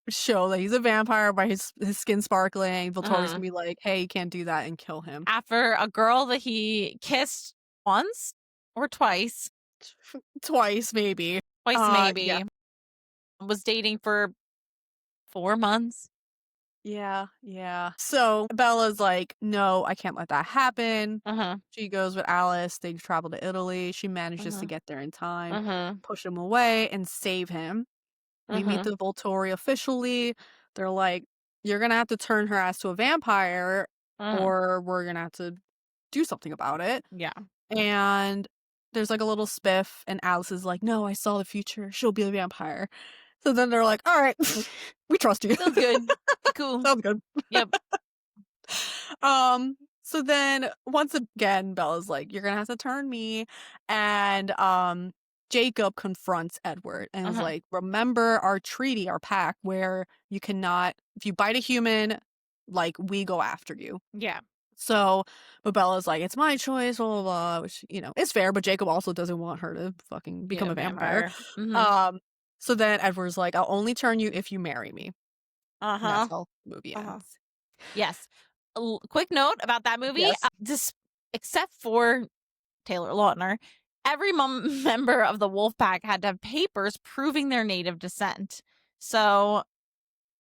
show that he's a vampire by his skin sparkling. Volturi's Uh-huh. gonna be like, "Hey, you can't do that," and kill him. After a girl that he kissed once? Or twice. Twice, maybe. Twice, Yeah. maybe. Was dating for 4 months. Yeah, yeah. So Bella's like, no, I can't let that happen. Uh-huh. She goes with Alice. They travel to Italy. She manages to Uh-huh. get there in time, Uh-huh. push him away, and save him. We meet Uh-huh. the Volturi officially. They're like, you're going to have to turn her ass to a vampire, Uh-huh. or we're going to have to do something about it. Yeah. And there's like a little spiff, and Alice is like, no, I saw the future. She'll be a vampire. So then they're like, all right, we trust you. Sounds good. Cool. Sounds good. Yep. So then once again, Bella's like, you're gonna have to turn me. And Jacob confronts Edward and is Uh-huh. like, remember our treaty, our pact, where you cannot, if you bite a human, like we go after you. Yeah. So, but Bella's like, it's my choice, blah, blah, blah, which, is fair, but Jacob also doesn't want her to fucking Be become a a vampire. vampire. Mm-hmm. So then Edward's like, I'll only turn you if you marry me. And that's Uh-huh. how the movie Uh-huh. ends. Yes. Quick note about that movie. Yes. Except for Taylor Lautner, every member of the wolf pack had to have papers proving their native descent. So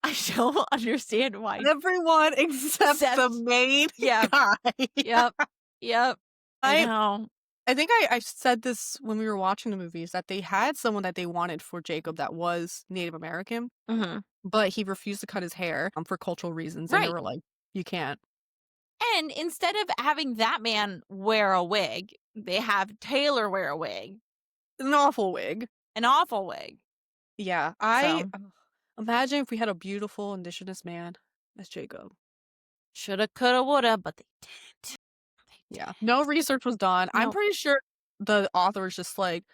I don't understand why. Everyone except the main guy. Yep. Yep. I I know. I think I said this when we were watching the movies, that they had someone that they wanted for Jacob that was Native American, Mm-hmm. but he refused to cut his hair for cultural reasons, and they Right. were like, you can't. And instead of having that man wear a wig, they have Taylor wear a wig. An awful wig. An awful wig. Yeah. Imagine if we had a beautiful indigenous man as Jacob. Shoulda, coulda, woulda, but they didn't. Yeah. No research was done. I'm No. pretty sure the author is just like,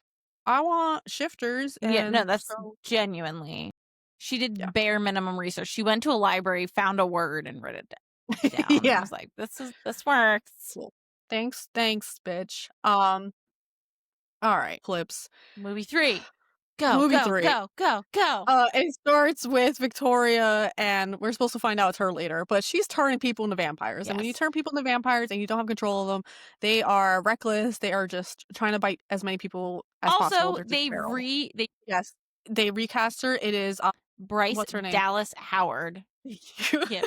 I want shifters. And Yeah, no, that's so, genuinely. She did yeah. bare minimum research. She went to a library, found a word, and wrote it down. I Yeah. was like, this works. Cool. Thanks, bitch. All right, clips. Movie 3. Go, Movie go, 3. go, go, go. It starts with Victoria, and we're supposed to find out it's her later, but she's turning people into vampires. And when you Yes. turn people into vampires and you don't have control of them, they are reckless. They are just trying to bite as many people as possible. Also, They're just they feral. they Yes, they recast her. It is Bryce what's her name? Dallas Howard. Yeah.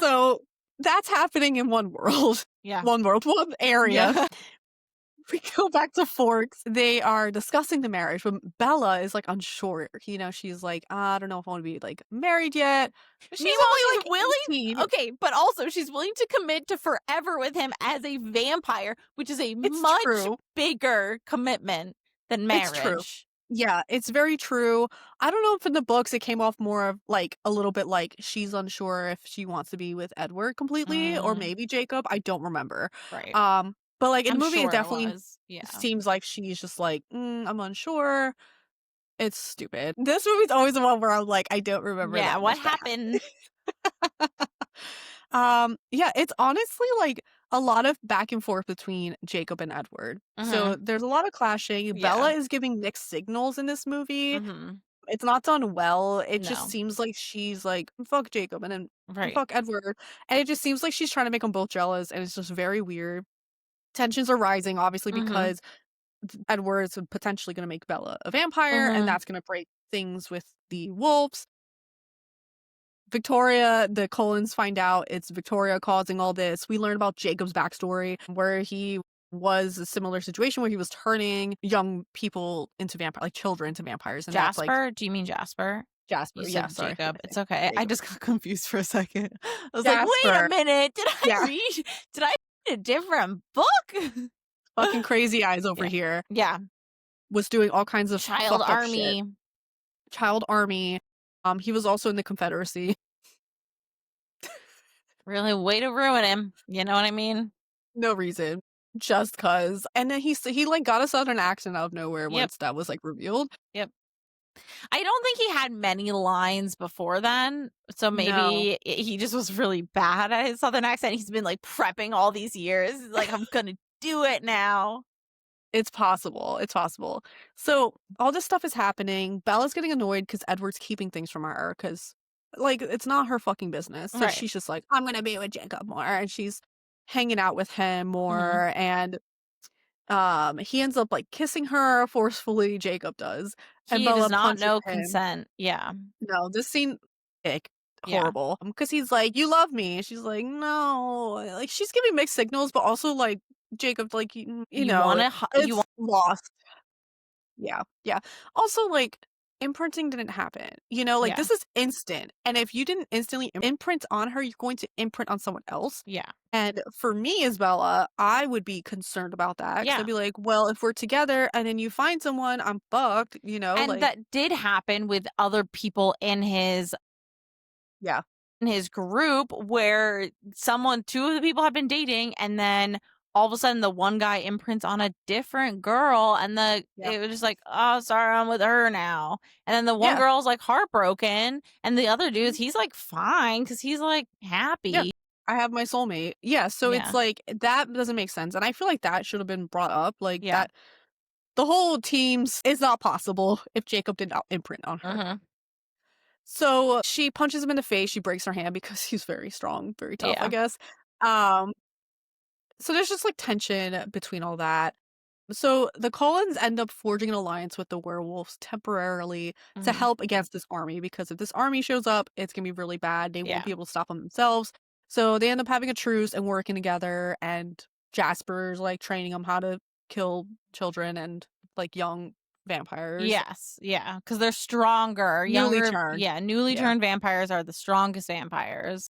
So that's happening in one world. Yeah. One area. Yeah. We go back to Forks. They are discussing the marriage, but Bella is like unsure. She's like, I don't know if I want to be like married yet. But she's Meanwhile, only she's like willing. 18. Okay, but also she's willing to commit to forever with him as a vampire, which is a It's much true. bigger commitment than marriage. It's true. Yeah, it's very true. I don't know if in the books it came off more of like a little bit like she's unsure if she wants to be with Edward completely or maybe Jacob. I don't remember. Right. But like in I'm the movie, sure it definitely Yeah. seems like she's just like, I'm unsure. It's stupid. This movie's always the one where I'm like, I don't remember. Yeah, that what much that happened? Yeah, it's honestly like a lot of back and forth between Jacob and Edward. So there's a lot of clashing. Yeah. Bella is giving mixed signals in this movie. Mm-hmm. It's not done well. It No. just seems like she's like, fuck Jacob and then Right. fuck Edward. And it just seems like she's trying to make them both jealous, and it's just very weird. Tensions are rising, obviously, because Edward's potentially going to make Bella a vampire, and that's going to break things with the wolves. Victoria, the Colons find out it's Victoria causing all this. We learn about Jacob's backstory, where he was a similar situation where he was turning young people into vampires, like children into vampires. And Jasper? That's like Do you mean Jasper? Jasper. You Yeah, said sorry. Jacob. It's okay. I Jacob. just got confused for a second. I was like, wait Jasper. a minute. Did I Yeah. read a different book? Fucking crazy eyes over here. Yeah. Was doing all kinds of Child fucked up army. shit. Child army. He was also in the Confederacy. Really, way to ruin him. You know what I mean? No reason. Just cause. And then he like got a southern accent out of nowhere once that was like revealed. Yep. I don't think he had many lines before then. So maybe he just was really bad at his southern accent. He's been like prepping all these years. He's like, I'm gonna do it now. It's possible. It's possible. So all this stuff is happening. Bella's getting annoyed because Edward's keeping things from her because like it's not her fucking business. So she's just like, I'm gonna be with Jacob more, and she's hanging out with him more. And He ends up, like, kissing her forcefully, Jacob does, and He does Bella not punches know him. consent. Yeah. No, this scene, ick, Yeah. horrible. Because he's like, "You love me," and she's like, "No." Like, she's giving mixed signals, but also, like, Jacob, like, You wanna you it's want lost. Yeah, yeah. Also, like, imprinting didn't happen, like, Yeah. this is instant, and if you didn't instantly imprint on her, you're going to imprint on someone else, Yeah. and for me as Bella, I would be concerned about that because 'cause I'd Yeah. be like, "Well, if we're together and then you find someone, I'm fucked," And like that did happen with other people yeah. in his group where two of the people had been dating, and then all of a sudden the one guy imprints on a different girl, and Yeah. it was just like, oh, sorry, I'm with her now. And then the one Yeah, girl's like heartbroken, and the other dude's, he's like fine because he's like yeah. happy. I have my soulmate. Yeah, so it's Yeah. like, that doesn't make sense, and I feel like that should have been brought up, like, Yeah. that the whole teams is not possible if Jacob did not imprint on her. Mm-hmm. So, she punches him in the face, she breaks her hand because he's very strong, very tough, I Yeah. guess. Um, so there's just, like, tension between all that. So, the Cullens end up forging an alliance with the werewolves temporarily to Mm-hmm. help against this army, because if this army shows up, it's gonna be really bad, they won't Yeah. be able to stop them themselves. So, they end up having a truce and working together, and Jasper's, like, training them how to kill children and, like, young vampires. Yes. Yeah. Because they're stronger, Newly younger. turned. Yeah. Newly Yeah. turned vampires are the strongest vampires.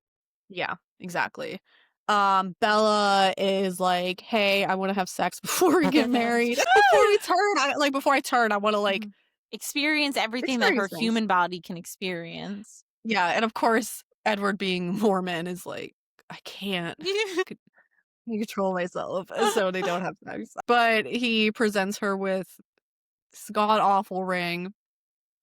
Yeah, exactly. Bella is like, "Hey, I wanna have sex before we get married. Before I turn, I wanna, like, Mhm. Experience everything that her experience things." human body can experience. Yeah, and of course, Edward being Mormon is like, "I can't c control myself," so they don't have sex. But he presents her with this god awful ring.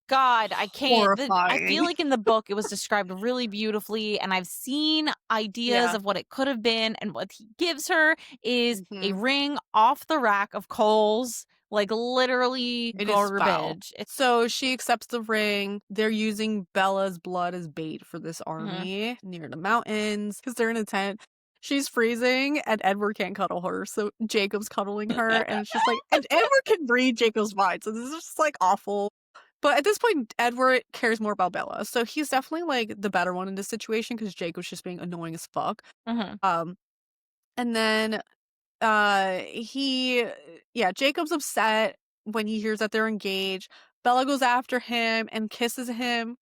God, I can't. I feel Horrifying. like in the book it was described really beautifully, and I've seen ideas Yeah. of what it could have been, and what he gives her is a Mhm. ring off the rack of Kohl's, like literally It is foul. garbage. It's So she accepts the ring. They're using Bella's blood as bait for this mhm. army near the mountains because they're in a tent. She's freezing and Edward can't cuddle her. So Jacob's cuddling her. And it's just like, and Edward can read Jacob's mind. So this is just like awful. But at this point, Edward cares more about Bella. So he's definitely like the better one in this situation because Jacob's just being annoying as fuck. Mhm. Um, and then he yeah, Jacob's upset when he hears that they're engaged. Bella goes after him and kisses him.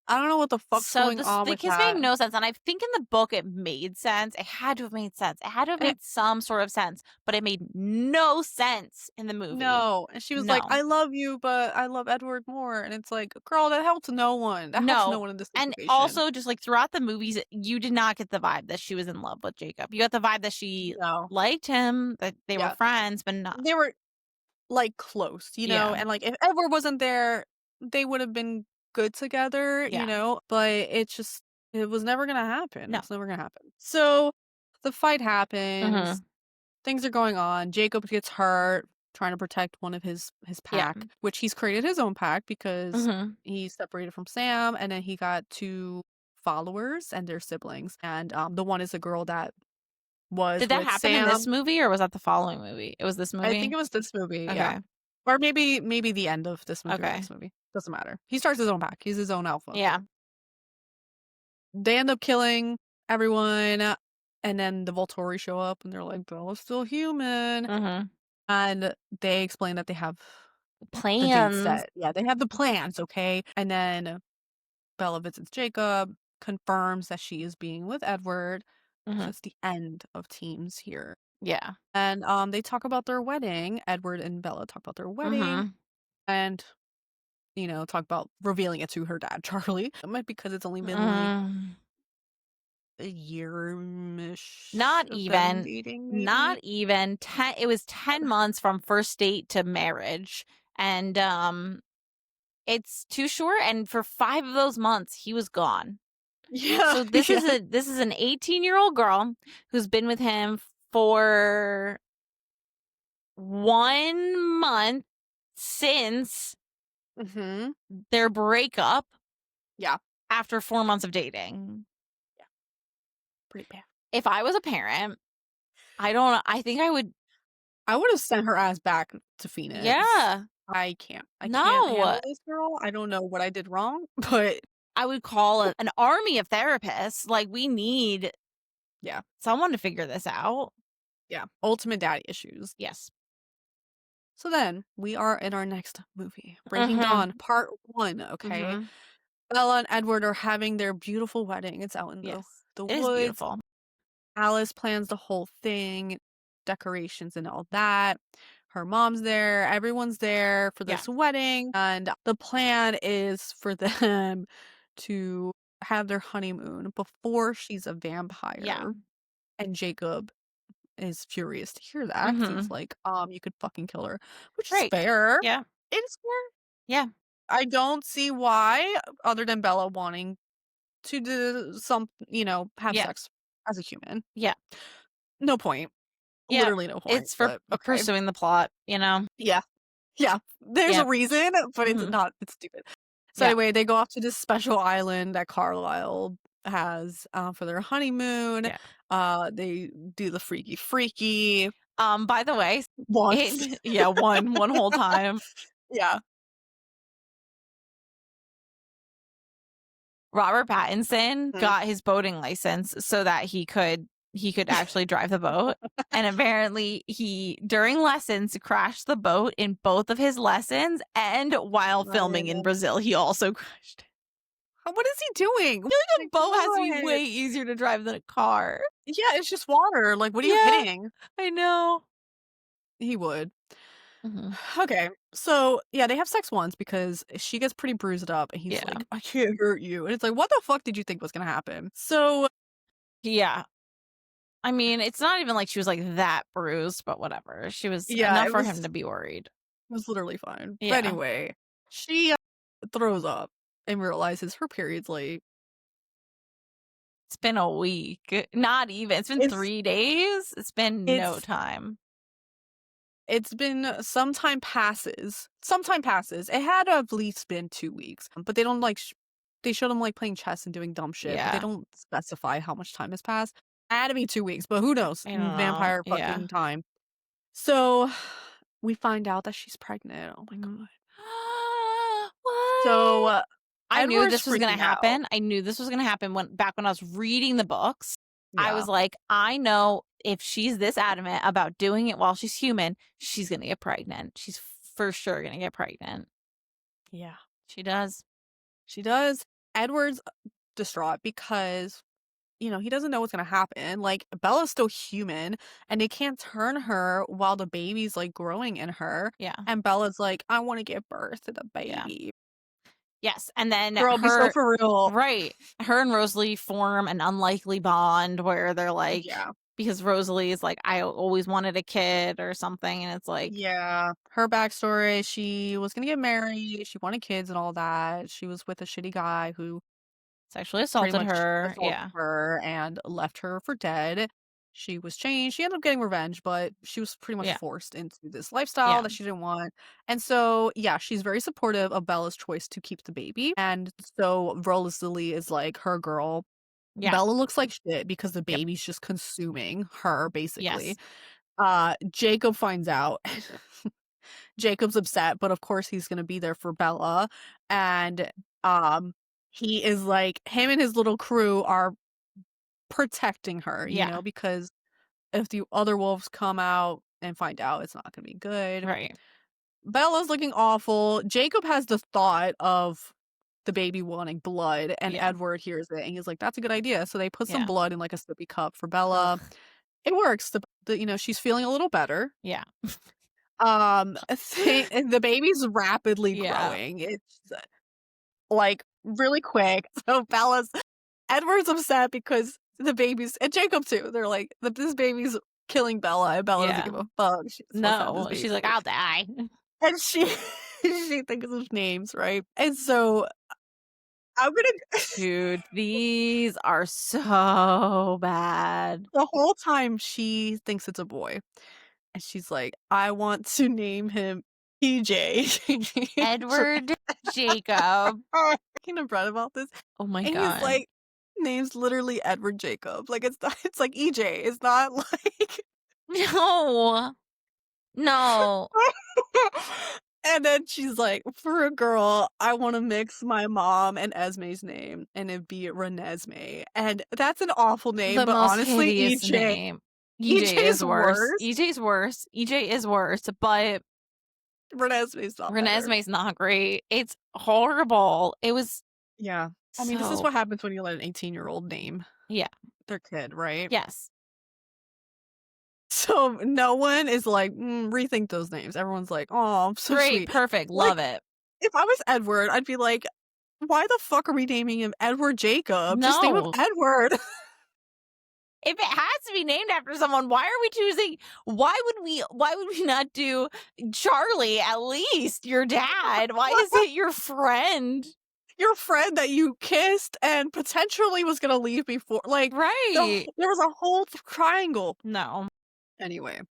I don't know what the fuck's So going on the with kiss made that. no sense, and I think in the book it made sense. It had to have made sense. It had to have Eh, made some sort of sense, but it made no sense in the movie. no. And she was like, No. "I love you, but I love Edward more." And it's like, "Girl, that helps no one. That helps no No. one in this And situation." also, just like throughout the movies, you did not get the vibe that she was in love with Jacob. You got the vibe that she No. liked him, that they were Yeah. friends, but not. They were like close, Yeah. and like if Edward wasn't there, they would have been good together, Yeah. but it was never gonna happen. No. It's never gonna happen. So the fight happens, Hmm. things are going on. Jacob gets hurt trying to protect one of his Yeah. pack, which he's created his own pack because Hmm. he's separated from Sam, and then he got two followers and their siblings. And the one is a girl that was Did that with happen in this Sam. movie, or was that the following movie? It was this I think movie? it was this movie, yeah. Okay. Or maybe the end of this movie or Okay. next movie. Doesn't matter. He starts his own pack. He's his own alpha. Yeah. They end up killing everyone, and then the Volturi show up, and they're like, "Bella's still human." Hmm. And they explain that they have the date Plans. set. Yeah, they have the plans, okay? And then Bella visits Jacob, confirms that she is being with Edward. So Hmm. it's the end of teams here. Yeah. And they talk about their wedding. Edward and Bella talk about their wedding, Hmm. and talk about revealing it to her dad, Charlie. It might because it's only been like Mm. a year-ish Not of them even. dating, Not maybe. even 10. It was 10 months from first date to marriage. And it's too short, and for 5 of those months he was gone. Yeah, So this is yeah. an 18-year-old girl who's been with him for 1 month since Mhm. their breakup Yeah, after 4 months of dating. yeah, pretty bad. If I was a parent, I think I would I would have sent her ass back to Phoenix. Yeah. I can't. I can't No. handle this girl. I don't know what I did wrong, but I would call an army of therapists. Like, we need yeah, someone to figure this out. yeah. Ultimate daddy issues. Yes. So then we are in our next movie, Breaking Mhm. Dawn, Part 1. Okay. Mhm. Bella and Edward are having their beautiful wedding. It's out in Yes. the It is woods. beautiful. Alice plans the whole thing, decorations and all that. Her mom's there. Everyone's there for Yeah. this wedding. And the plan is for them to have their honeymoon before she's a Yeah. vampire. And Jacob is furious to hear that 'cause he's Mhm. like, you could fucking kill her, which is Right. fair. Yeah. It's fair. Yeah. I don't see why, other than Bella wanting to do have Yeah. sex as a human. Yeah. No point. Yeah. Literally no point, It's for but okay. pursuing the plot, you know? Yeah. Yeah. There's Yeah. a reason, but Mhm. it's stupid. So Yeah. anyway, they go off to this special island that Carlisle has for their honeymoon. Yeah. They do the freaky By the way, once. it yeah, one whole time. Yeah. Robert Pattinson Mhm. got his boating license so that he could actually drive the boat. And apparently he during lessons crashed the boat in both of his lessons, and while filming in Man. Brazil, he also crashed it. What is he doing? Oh A my boat has to be God. way easier to drive than a car. Yeah, it's just water. Like, what are you Yeah, hitting? I know. He would. Mhm. Okay. So, yeah, they have sex once because she gets pretty bruised up and he's Yeah. like, I can't hurt you. And it's like, what the fuck did you think was going to happen? So, Yeah. I mean, it's not even like she was like that bruised, but whatever. She was yeah, enough for him to be worried. it was literally fine. But Yeah. anyway, she throws up and realizes her period's late. It's been a week. Not even. It's been It's 3 days. It's been no it's time. it's been some time passes. Some time passes. It had at least been 2 weeks, but they don't like they showed them like playing chess and doing dumb shit, but they Yeah. don't specify how much time has passed. It had to be 2 weeks, but who knows? I don't know. Vampire Yeah. fucking time. So we find out that she's pregnant. Oh my Mhm. God. So What? I knew Edward's this was gonna freaking out. happen. I knew this was gonna happen when I was reading the books. I Yeah. was like, I know if she's this adamant about doing it while she's human, she's gonna get pregnant. She's for sure gonna get pregnant. Yeah. She does. She does. Edward's distraught because he doesn't know what's gonna happen. Like, Bella's still human, and they can't turn her while the baby's, like, growing in her. Yeah. And Bella's like, I want to give birth to the Yeah. baby. Yes. And then Girl, be so for real. right. Her and Rosalie form an unlikely bond where they're like, Yeah. because Rosalie is like, I always wanted a kid or something. And it's like, Yeah. Her backstory, she was gonna get married, she wanted kids and all that. She was with a shitty guy who sexually pretty assaulted much her. assaulted Yeah. her and left her for dead. She was changed. She ended up getting revenge, but she was pretty much Yeah. forced into this lifestyle Yeah. that she didn't want. And so, yeah, she's very supportive of Bella's choice to keep the baby. And so Rosalie is like her girl. Yeah. Bella looks like shit because the Yep. baby's just consuming her, basically. Yes. Jacob finds out. Jacob's upset, but of course he's gonna be there for Bella. And he is like, him and his little crew are protecting her, Yeah. because if the other wolves come out and find out, it's not gonna be good. Right. Bella's looking awful. Jacob has the thought of the baby wanting blood, and Yeah. Edward hears it, and he's like, "That's a good idea." So they put some Yeah. blood in like a sippy cup for Bella. Ugh. It works. She's feeling a little better. Yeah. The baby's rapidly Yeah. growing. It's like really quick. So Edward's upset because the baby's, and Jacob too. They're like, this baby's killing Bella, and Bella doesn't Yeah. give a fuck. She's supposed to have No. this She's like, baby. I'll die. And she thinks of names, right? And so I'm gonna Dude, these are so bad. the whole time she thinks it's a boy. And she's like, I want to name him PJ. Edward Jacob. Kind of bread about this. Oh my And God. he's like, name's literally Edward Jacob. Like, it's not, it's like EJ. It's not like No. No. And then she's like, for a girl, I want to mix my mom and Esme's name, and it'd be Renesmee. And that's an awful name, The but most honestly, hideous EJ, name. EJ EJ's is worse. worse. EJ's worse. EJ is worse, but Renesmee's not better. Renesmee's not great. It's horrible. It was Yeah. I mean, this is so what happens when you let an 18-year-old name yeah. their kid, right? Yes. So no one is like, rethink those names. Everyone's like, oh, so Great, sweet. perfect, Like, love it. if I was Edward, I'd be like, why the fuck are we naming him Edward Jacob? Just name him No. Edward. If it has to be named after someone, why are we choosing why would we not do Charlie at least, your dad? Why is it your friend? Your friend that you kissed and potentially was gonna leave before. Like, Right. there was a whole triangle. No. Anyway.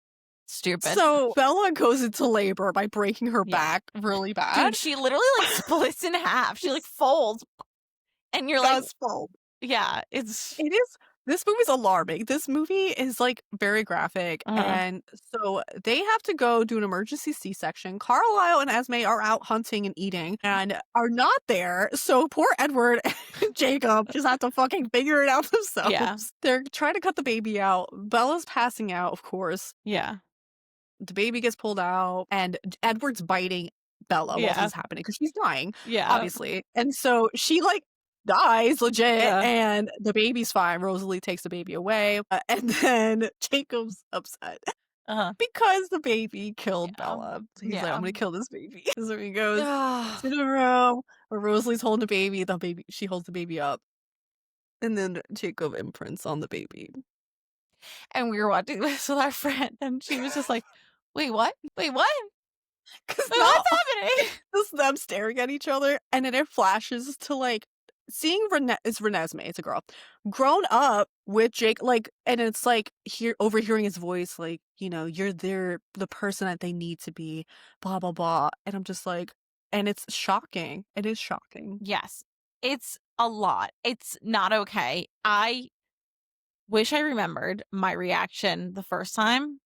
Stupid. So Bella goes into labor by breaking her Yeah. back really bad. Dude, she literally like splits in half. She like folds. And you're like, Does fall. yeah, It is. This movie's alarming. This movie is like very graphic, and so they have to go do an emergency C-section. Carlisle and Esme are out hunting and eating, and are not there. So poor Edward and Jacob just have to fucking figure it out themselves. Yeah. They're trying to cut the baby out. Bella's passing out, of course. Yeah. The baby gets pulled out, and Edward's biting Bella while this is happening because she's dying, Yeah. obviously. And so she like dies legit, Yeah. and the baby's fine. Rosalie takes the baby away, and then Jacob's upset because the baby killed Bella. So he's like, I'm gonna kill this baby. So he goes to the room where Rosalie's holding the baby. She holds the baby up, and then Jacob imprints on the baby. And we were watching this with our friend, and she was just like, wait, what? Wait, what? Because What's happening? just them staring at each other, and then it flashes to like seeing it's Renesmee, it's a girl, grown up with Jake, like, and it's like overhearing his voice, like, you're the person that they need to be, blah blah blah, and I'm just like, and it's shocking. It is shocking. Yes, it's a lot. It's not okay. I wish I remembered my reaction the first time.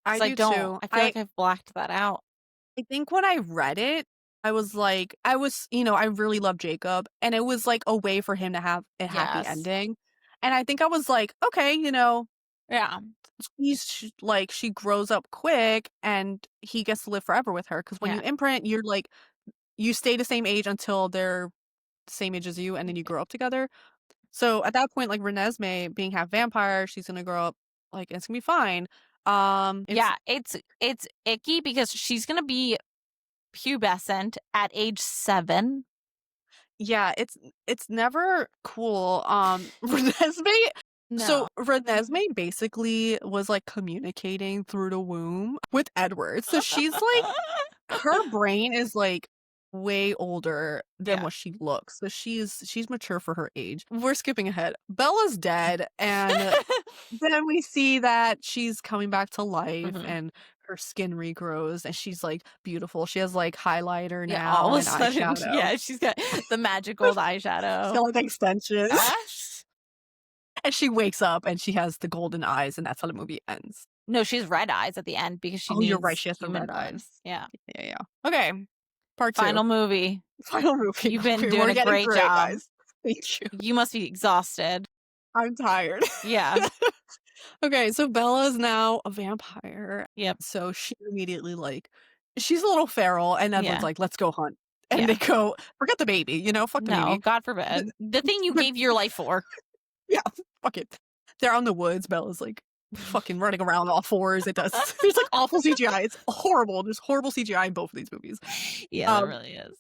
I do don't. too. I feel like I've blacked that out. I think when I read it, I was like, I really love Jacob, and it was like a way for him to have a happy ending. And I think I was like, okay, yeah, she grows up quick and he gets to live forever with her. Because when you imprint, you're like, you stay the same age until they're the same age as you, and then you grow up together. So at that point, like Renesmee being half vampire, she's gonna grow up like it's gonna be fine. It's icky because she's gonna be pubescent at age 7. Yeah, it's never cool. Renesmee. No. So Renesmee basically was like communicating through the womb with Edward. So she's like, her brain is like way older than what she looks. So she's mature for her age. We're skipping ahead. Bella's dead, and then we see that she's coming back to life, and her skin regrows, and she's like beautiful. She has like highlighter now, all of and a sudden, eyeshadow. she's got the magic gold eyeshadow. She's got like extensions. And she wakes up and she has the golden eyes, and that's how the movie ends. No, she has red eyes at the end because she needs you're right. She has the red blood. eyes. Yeah. Okay. Part 2. Final movie. You've been doing a great job. Guys. Thank you. You must be exhausted. I'm tired. Yeah. Okay, so Bella's now a vampire. Yep. So she immediately she's a little feral, and Edward's like, let's go hunt. And they go, forget the baby, fuck the baby. God forbid. The thing you gave your life for. Yeah, fuck it. They're out in the woods. Bella's like fucking running around all fours. There's like awful CGI. It's horrible. There's horrible CGI in both of these movies. Yeah, there really is.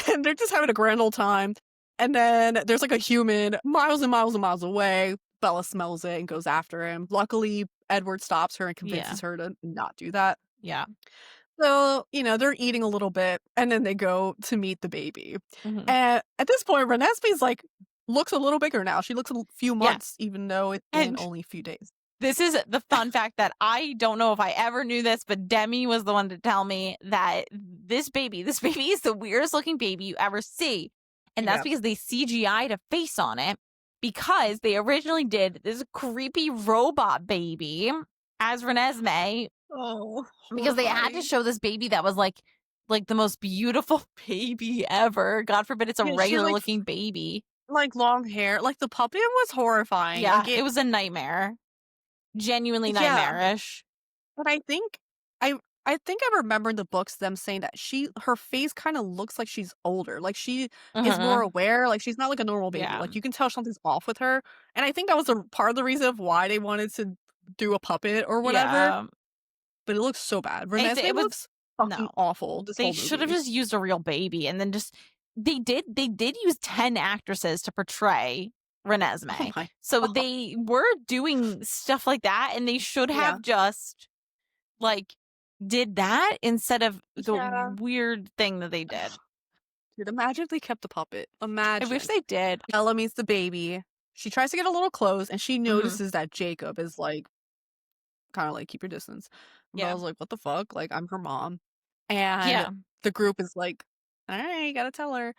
And they're just having a grand old time. And then there's like a human miles and miles and miles away. Bella smells it and goes after him. Luckily, Edward stops her and convinces her to not do that. Yeah. So, they're eating a little bit, and then they go to meet the baby. And at this point, Renesmee's like, looks a little bigger now. She looks a few months, even though it's been only a few days. This is the fun fact that I don't know if I ever knew this, but Demi was the one to tell me that this baby is the weirdest looking baby you ever see. And that's because they CGI'd a face on it, because they originally did this creepy robot baby as Renesmee Oh, because they had to horrifying. show this baby that was like the most beautiful baby ever. God forbid it's a Yeah, she had, regular looking baby. like, long hair. Like, the puppet was horrifying. Yeah, Like, it was a nightmare. Genuinely yeah, nightmarish. but I I think I remember in the books them saying that her face kinda looks like she's older, like, she is more Uh-huh. aware, like, she's not like a normal baby, Yeah. like, you can tell something's off with her, and I think that was a part of the reason of why they wanted to do a puppet or whatever, Yeah. but it looks so bad. Renesmee It was looks fucking no. awful this They whole should have movie. just used a real baby and then just they did use 10 actresses to portray Oh Renesmee. my So god. they were doing stuff like that and they should Yeah. have just like did that instead of the Yeah. weird thing that they did. Dude, imagine if they kept the puppet. I wish Imagine. they did. Ella meets the baby. She tries to get a little close, and she Mhm. notices that Jacob is, like, kinda like, "Keep your distance." And Yeah. Bella's like, "What the fuck? Like, I'm her mom." And Yeah. the group is like, "Alright, you gotta tell her."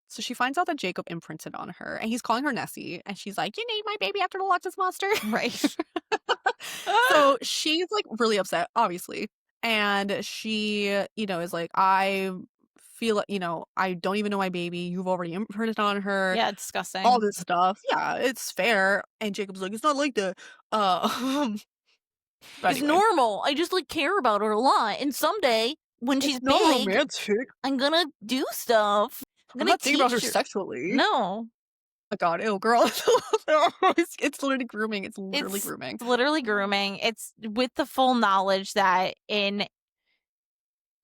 So she finds out that Jacob imprinted on her, and he's calling her Nessie, and she's like, "You named my baby after the Loch Ness Monster?" Right. So she's, like, really upset, obviously, and she, is like, "I feel I don't even know my baby. You've already imprinted on her." Yeah, All disgusting. this stuff. Yeah, it's fair. And Jacob's like, "It's not like that." Uh, but It's anyway, normal. I just like care about her a lot. And someday when it's she's not big, romantic. I'm gonna do stuff. I'm I'm gonna not thinking about her teach her. sexually. No, Oh god, ew, girl. It's literally grooming. It's literally it's grooming. literally grooming. It's with the full knowledge that in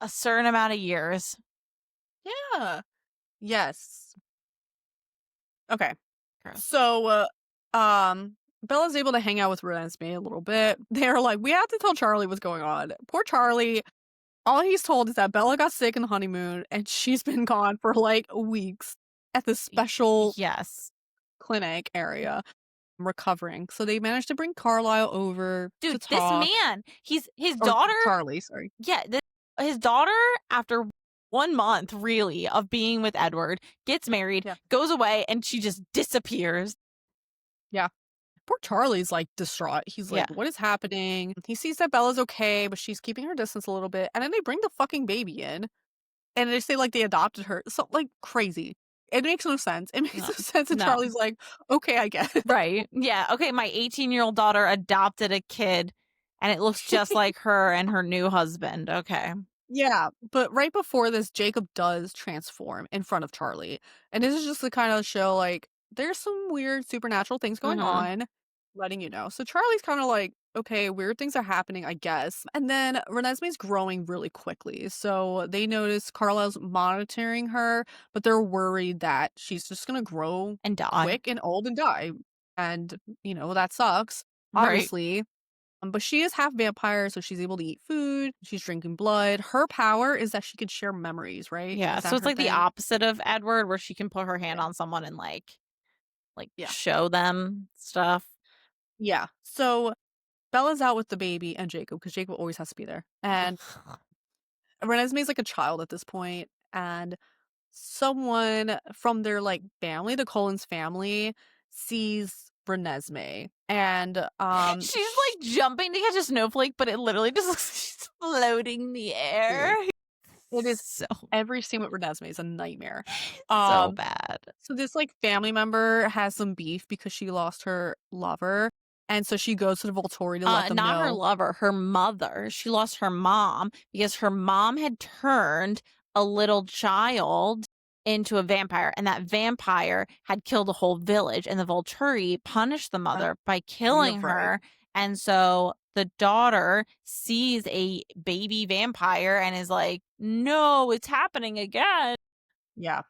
a certain amount of years, Yeah. Yes. Okay. gross. So, Bella's able to hang out with Renesmee a little bit. They're like, we have to tell Charlie what's going on. Poor Charlie. All he's told is that Bella got sick in the honeymoon and she's been gone for like weeks at this special Yes, clinic area recovering. So they managed to bring Carlisle over to dude, this talk. man, his Or daughter. Charlie, sorry. Yeah, his daughter after 1 month really of being with Edward gets married, Yeah. goes away, and she just disappears. Yeah. Poor Charlie's like distraught. He's Yeah. like, what is happening? He sees that Bella's okay, but she's keeping her distance a little bit. And then they bring the fucking baby in and they say like they adopted her. So like crazy. It makes no sense. It makes No. no sense. And No. Charlie's like, okay, I get it. Right. Yeah. Okay. My 18-year-old daughter adopted a kid and it looks just like her and her new husband. Okay. Yeah, but right before this, Jacob does transform in front of Charlie. And this is just to kind of show, like, there's some weird supernatural things going Mm-hmm. on, letting you know. So Charlie's kind of like, okay, weird things are happening, I guess. And then Renesmee's growing really quickly. So they notice Carlisle's monitoring her, but they're worried that she's just going to grow And die. quick and old and die. And, that sucks, Right. obviously. But she is half vampire, so she's able to eat food. She's drinking blood. Her power is that she can share memories, right? Yeah. Is So that it's her like the thing? opposite of Edward, where she can put her hand Yeah. on someone and like Yeah. show them stuff. Yeah. So Bella's out with the baby and Jacob because Jacob always has to be there. And Renesmee's like a child at this point, and someone from their like family, the Collins family, sees Renesmee, and She's like jumping to catch a snowflake, but it literally just looks like she's floating in the air. it is So every scene with Renesmee is a nightmare. so bad. So this like family member has some beef because she lost her lover, and so she goes to the Volturi to let them Not her know. lover, her mother. She lost her mom because her mom had turned a little child into a vampire, and that vampire had killed a whole village, and the Volturi punished the mother by killing You're right. her. And so the daughter sees a baby vampire and is like, no, it's happening again. Yeah.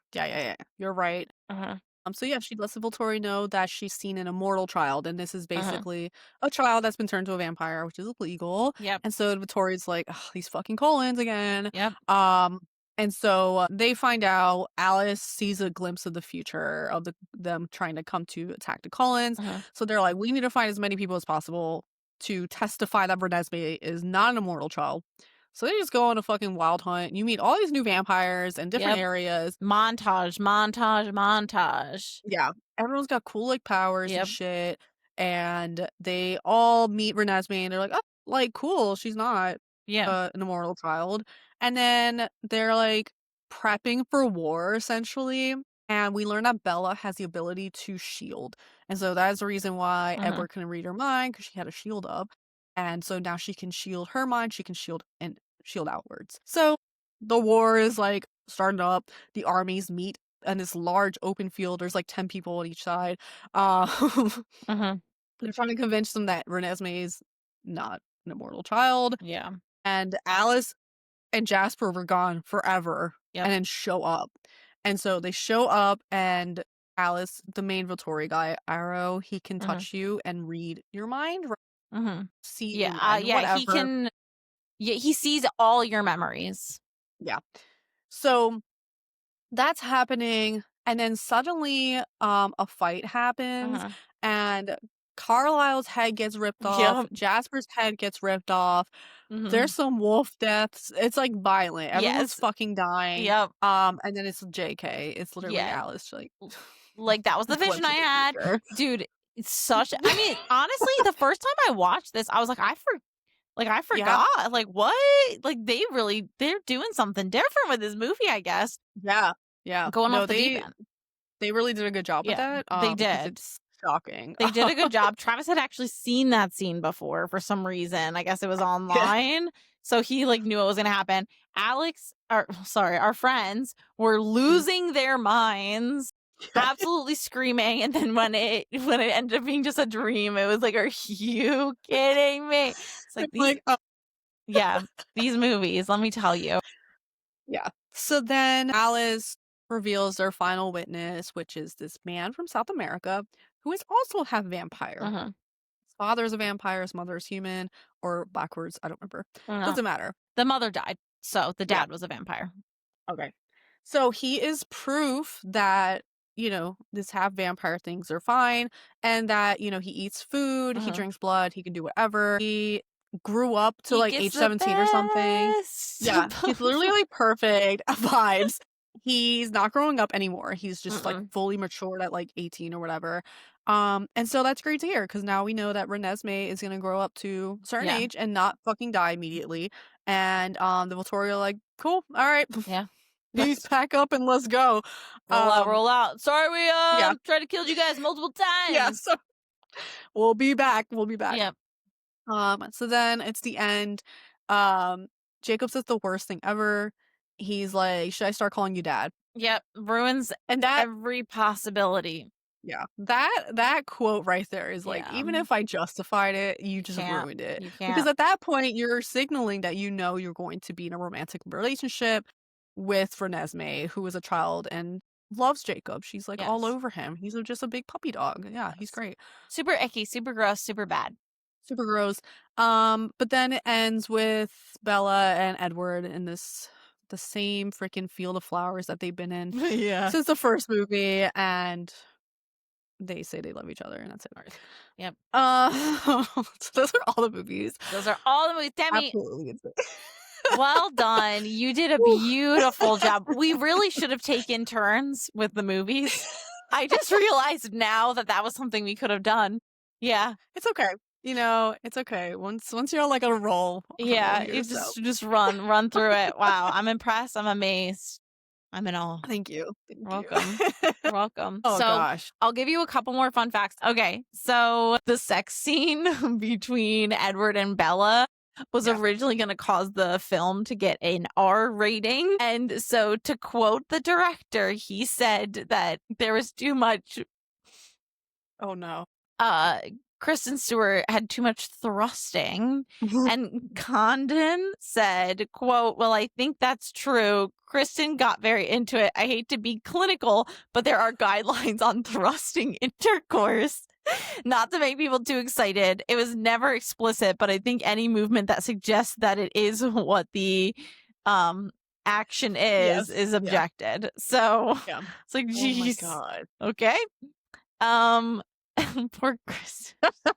You're right. Uh-huh. So yeah, she lets the Volturi know that she's seen an immortal child, and this is Uh-huh. basically a child that's been turned to a vampire, which is illegal. Yep. And so Volturi's like, ugh, these fucking Collins again. Yep. And so they find out Alice sees a glimpse of the future of them trying to come to attack the Collins. Uh-huh. So they're like, we need to find as many people as possible to testify that Renesmee is not an immortal child. So they just go on a fucking wild hunt. You meet all these new vampires in different Yep. areas. Montage. Yeah, everyone's got cool like powers Yep. and shit. And they all meet Renesmee and they're like, oh, like, cool, she's not, Yeah. an immortal child. And then they're, like, prepping for war, essentially, and we learn that Bella has the ability to shield, and so that's the reason why Mhm. Edward couldn't read her mind because she had a shield up, and so now she can shield her mind, she can shield outwards. So, the war is, like, starting up, the armies meet in this large open field, there's, like, 10 people on each side, uh Mhm. they're trying to convince them that Renesmee is not an immortal child, Yeah. and Alice and Jasper were gone forever Yep. and then show up. And so they show up and Alice, the main Volturi guy, Arrow, he can Mhm. touch you and read your mind, Mhm. see Yeah, you and yeah, he whatever. can yeah, he sees all your memories. Yeah. So that's happening, and then suddenly, a fight happens, Mhm. and Carlisle's head gets ripped off, Yep. Jasper's head gets ripped off, there's Mhm. some wolf deaths, it's, like, violent, everyone's Yes. fucking dying, Yep. and then it's JK, it's literally Yeah. Alice, like, Like, that was the vision glimpse I of the had. future. Dude, it's such I mean, honestly, the first time I watched this, I was like, I Yeah, forgot. Like, what? Like, they're doing something different with this movie, I guess. yeah, yeah. Going off No, the deep they end. they really did a good job with Yeah, that, they because did. it's shocking. They did a good job. Travis had actually seen that scene before for some reason. I guess it was Yeah. online. So he like knew what was gonna happen. Alex, or sorry, our friends were Mm. losing their minds, absolutely screaming. And then when it ended up being just a dream, it was like, are you kidding me? It's I'm like these, like, yeah, these movies, let me tell you. yeah. So then Alice reveals their final witness, which is this man from South America who is also half vampire. Mhm. His father's a vampire, his mother's human, or backwards. I don't remember. No, Doesn't matter. the mother died, so the Yeah. dad was a vampire. Okay. So he is proof that, this half vampire things are fine and that, he eats food, he Mhm. drinks blood, he can do whatever. He grew up to He like gets age the 17 or something. best. Yeah, he's literally like perfect vibes. He's not growing up anymore. He's just like Mm-mm. fully matured at like 18 or whatever. And so that's great to hear because now we know that Renesmee is gonna grow up to a certain Yeah, age and not fucking die immediately. And the Volturi are like, cool, all right, yeah. please pack up and let's go. Roll out, Um, roll out. Sorry, we yeah, tried to kill you guys multiple yeah. times. So we'll be back. We'll be back. Yep, So then it's the end. Um, Jacob says the worst thing ever. He's like, "Should I start calling you dad?" yep. Ruins And that, every possibility. yeah, that quote right there is like, Yeah, even if I justified it, you you just can't. ruined it. You Because can't. at that point, you're signaling that you're going to be in a romantic relationship with Renesmee, who is a child and loves Jacob. She's like all Yes, over him. He's just a big puppy dog. Yeah, he's yes. great. Super icky, super gross, super bad. Super gross. But then it ends with Bella and Edward in the same freaking field of flowers that they've been in Yeah. since the first movie, and they say they love each other, and that's it. Yep. So those are all the movies. Those are all the movies. Demi, Absolutely insane. well done. You did a Whew. beautiful job. We really should have taken turns with the movies. I just realized now that that was something we could have done. Yeah. It's okay. It's okay. Once you're on like a roll Yeah, here, you so just run through it. Wow, I'm impressed. I'm amazed. I'm in awe. thank you. You're Thank you. welcome. You're welcome. Oh So gosh. I'll give you a couple more fun facts. Okay, so the sex scene between Edward and Bella was Yeah. originally going to cause the film to get an R rating. And so, to quote the director, he said that there was too much Oh no. uh Kristen Stewart had too much thrusting, and Condon said, quote, well, I think that's true. Kristen got very into it. I hate to be clinical, but there are guidelines on thrusting intercourse. Not to make people too excited. It was never explicit, but I think any movement that suggests that it is what the action Yes. is Yeah. objected. So Yeah. it's like, Oh my geez. god. Okay. Um, poor Chris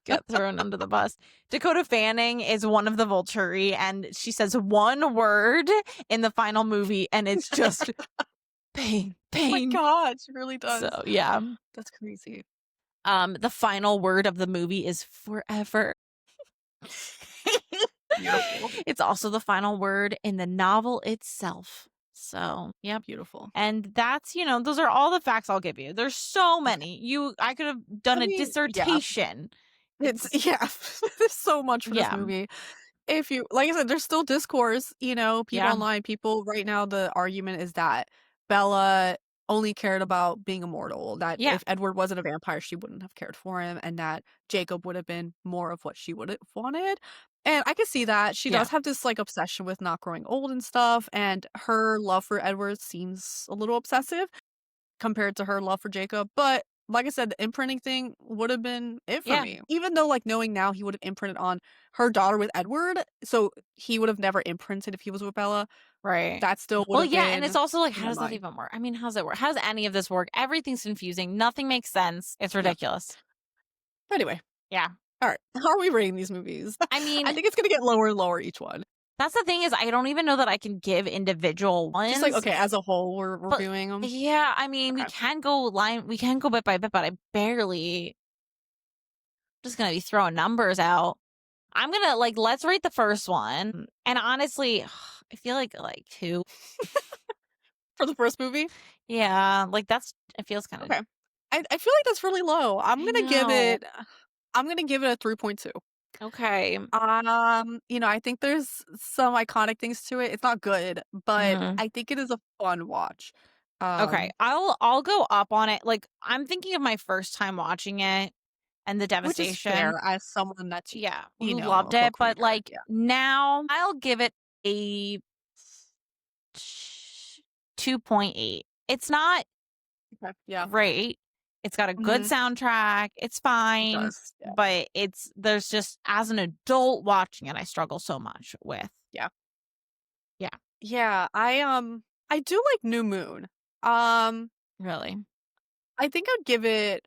got thrown under the bus. Dakota Fanning is one of the Volturi, and she says one word in the final movie, and it's just pain, Oh my pain. god, she really does. So yeah. That's crazy. The final word of the movie is forever. Beautiful. It's also the final word in the novel itself. So, yep. Beautiful. And that's, those are all the facts I'll give you. There's so many. I could have done a Yeah. dissertation. It's yeah. There's so much for this Yeah. movie. If you like I said, there's still discourse, people Yeah. online, people right now, the argument is that Bella only cared about being immortal, that Yeah. if Edward wasn't a vampire, she wouldn't have cared for him, and that Jacob would have been more of what she would have wanted. And I can see that. She Yeah. does have this like obsession with not growing old and stuff, and her love for Edward seems a little obsessive compared to her love for Jacob. But like I said, the imprinting thing would have been it for Yeah. me. Even though, like, knowing now he would have imprinted on her daughter with Edward, so he would have never imprinted if he was with Bella. Right. That still would Well, have yeah, and been it's also like, in how my does that mind. even work? I mean, how does it work? How does any of this work? Everything's confusing. Nothing makes sense. It's Yeah. ridiculous. Anyway, Yeah. all right. How are we rating these movies? I mean, I think it's gonna get lower and lower each one. that's the thing is I don't even know that I can give individual ones. Just like, okay, as a whole, we're But, reviewing them. yeah, I mean, we Okay. can go bit by bit, but I'm just gonna be throwing numbers out. I'm gonna let's rate the first one. And honestly, I feel like 2. For the first movie? Yeah, it feels kind of Okay. I feel like that's really low. I'm gonna give it a 3.2. Okay. I think there's some iconic things to it. It's not good, but Mhm. I think it is a fun watch. Okay. I'll go up on it. I'm thinking of my first time watching it and the Which is devastation. fair as someone that's, Yeah, you who know, loved a it, book but reader. Yeah. now I'll give it a 2.8. It's not Okay. Yeah. great. It's got a good Mhm. soundtrack. It's It fine, does. Yeah. but there's just as an adult watching it, I struggle so much with. Yeah. Yeah. Yeah. I do like New Moon. Um, Really. I think I'd give it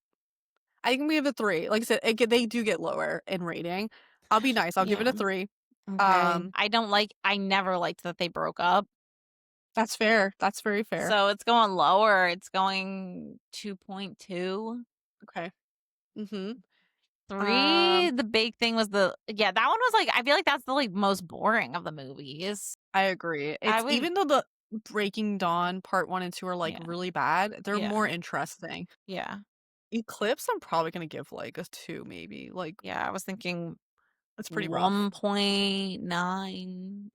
I think we have a 3. Like I said, they do get lower in rating. I'll be nice. I'll give it Yeah. a 3. Okay. I never liked that they broke up. That's fair. That's very fair. So it's going lower. It's going 2.2. Okay. Mhm. 3, the big thing was that one was I feel like that's the most boring of the movies. I agree. I It's would even though the Breaking Dawn part 1 and 2 are Yeah. really bad, they're Yeah. more interesting. Yeah. Eclipse, I'm probably gonna give like a 2 maybe. Like, Yeah, I was thinking it's pretty rough. 1.9.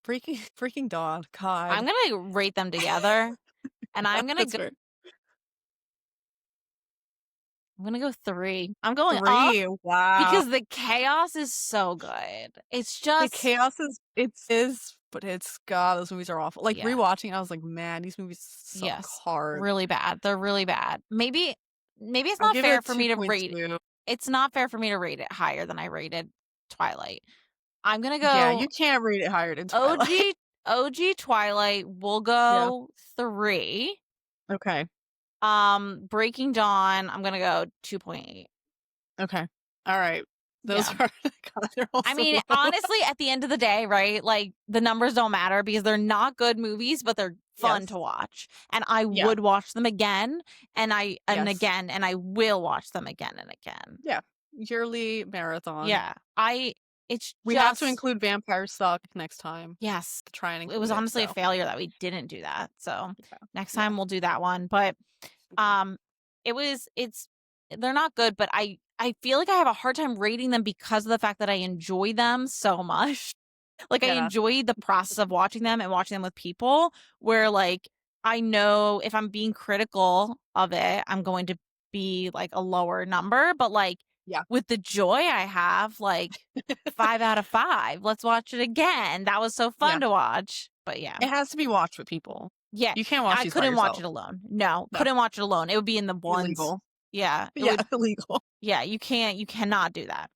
Freaking Dawn. God. I'm gonna rate them together, and I'm gonna That's fair. go 3. I'm going up 3. Wow. because the chaos is so good. It's The just chaos is but it's God, those movies are awful. Like, Yeah. rewatching, I was like, man, these movies suck Yes, hard. really bad. They're really bad. Maybe it's I'll not give fair it for me to rate. 2.2. It's not fair for me to rate it higher than I rated Twilight. I'm gonna Yeah, go you can't rate it higher than Twilight. OG Twilight. We'll Yeah. go 3. Okay. Breaking Dawn. I'm gonna go 2.8. Okay. All right. Those Yeah. are God, they're all I so mean, low. honestly, at the end of the day, right? The numbers don't matter because they're not good movies, but they're fun Yes. to watch. And I Yeah. would watch them again and Yes. again, and I will watch them again and again. Yeah. Yearly marathon. Yeah. We have to include Vampire Suck next time. Yes. To try and include It was honestly a so. failure that we didn't do that. So Okay. next time we'll do that one. But they're not good, but I feel like I have a hard time rating them because of the fact that I enjoy them so much. I Yeah. enjoy the process of watching them and watching them with people where I know if I'm being critical of it, I'm going to be a lower number, but Yeah. with the joy I have, 5 out of 5. Let's watch it again. That was so fun Yeah. to watch. But yeah. It has to be watched with people. Yeah. You can't watch I these by couldn't watch yourself. it alone. No, No. couldn't watch it alone. It would be in the ones. Illegal. Yeah. Yeah, illegal. Yeah, you cannot do that.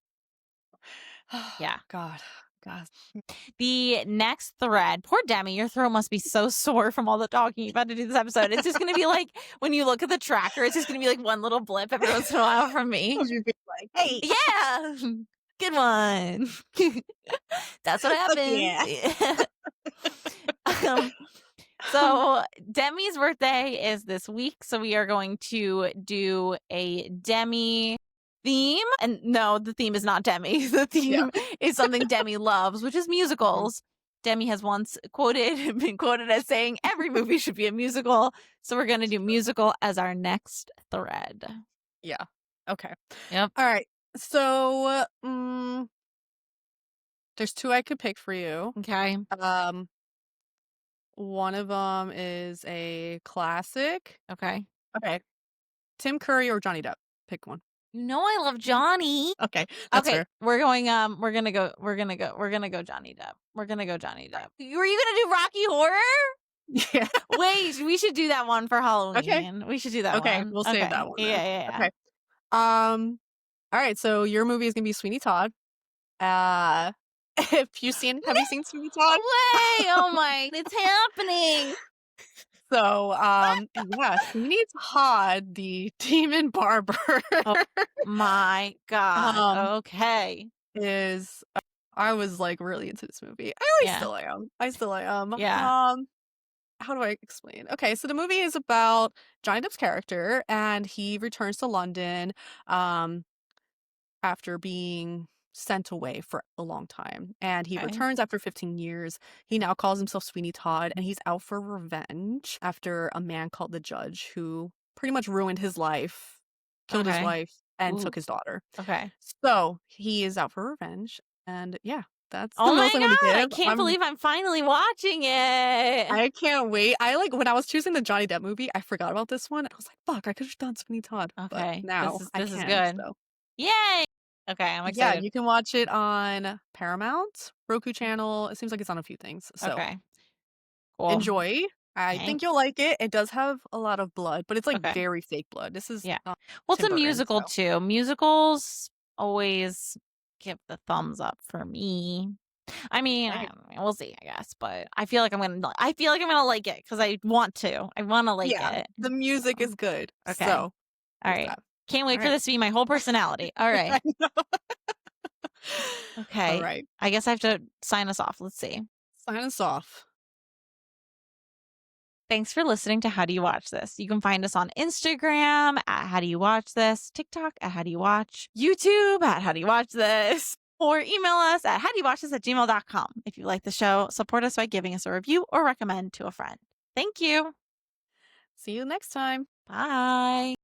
Yeah. God. The next thread, poor Demi, your throat must be so sore from all the talking you've had to do this episode. It's just going to be when you look at the tracker, it's just going to be one little blip every once in a while from me. You be like, hey. Yeah. Good one. That's what happened. Yeah. So Demi's birthday is this week. So we are going to do a Demi theme. And no, the theme is not Demi. The Yeah. theme is something Demi loves, which is musicals. Demi has once been quoted as saying every movie should be a musical. So we're going to do musical as our next thread. Yeah. Okay. Yep. All right. So, there's 2 I could pick for you. Okay. One of them is a classic. Okay. Okay. Tim Curry or Johnny Depp. Pick one. You know I love Johnny. Okay, that's Okay, fair. we're gonna go Johnny Depp. We're gonna go Johnny Depp. Were you gonna do Rocky Horror? Yeah. Wait, we should do that one for Halloween. We should do that Okay, one. we'll save that one then. Yeah. Okay. All right, so your movie is gonna be Sweeney Todd. Have you seen Sweeney Todd? Way! Oh my, it's happening. So, yeah, Sweeney Todd, the demon barber, Oh my God. Okay. is I was like really into this movie. Yeah. I still am. Yeah. How do I explain? Okay, so the movie is about Johnny Depp's character, and he returns to London after being sent away for a long time. And he Okay. returns after 15 years. He now calls himself Sweeney Todd, and he's out for revenge after a man called the Judge, who pretty much ruined his life, killed his Okay. wife, and Ooh. took his daughter. Okay. So he is out for revenge. And yeah, that's the Oh my most I'm gonna God, I give. can't believe I'm finally watching it. I can't wait. When I was choosing the Johnny Depp movie, I forgot about this one. I was like, fuck, I could have done Sweeney Todd. Okay. But now This I is can. good. So Yay. Okay, I'm yeah, excited. you can watch it on Paramount, Roku channel. It seems like it's on a few things. So Okay. Cool. enjoy. I think Thanks. you'll like it. It does have a lot of blood, but it's like Okay. very fake blood. This is Yeah. not Well, it's Tim a Burton, musical so. too. Musicals always give the thumbs up for me. I mean, Right. we'll see, I guess, but I feel like I'm gonna like it because I want to. I want to like Yeah, it. the music is good. Okay. So All there's right. that. Can't wait All for right. this to be my whole personality. All right. I know. Okay. All right. I guess I have to sign us off. Let's see. Sign us off. Thanks for listening to How Do You Watch This? You can find us on Instagram at How Do You Watch This, TikTok at How Do You Watch, YouTube at How Do You Watch This, or email us at howdoyouwatchthis@gmail.com. If you like the show, support us by giving us a review or recommend to a friend. Thank you. See you next time. Bye.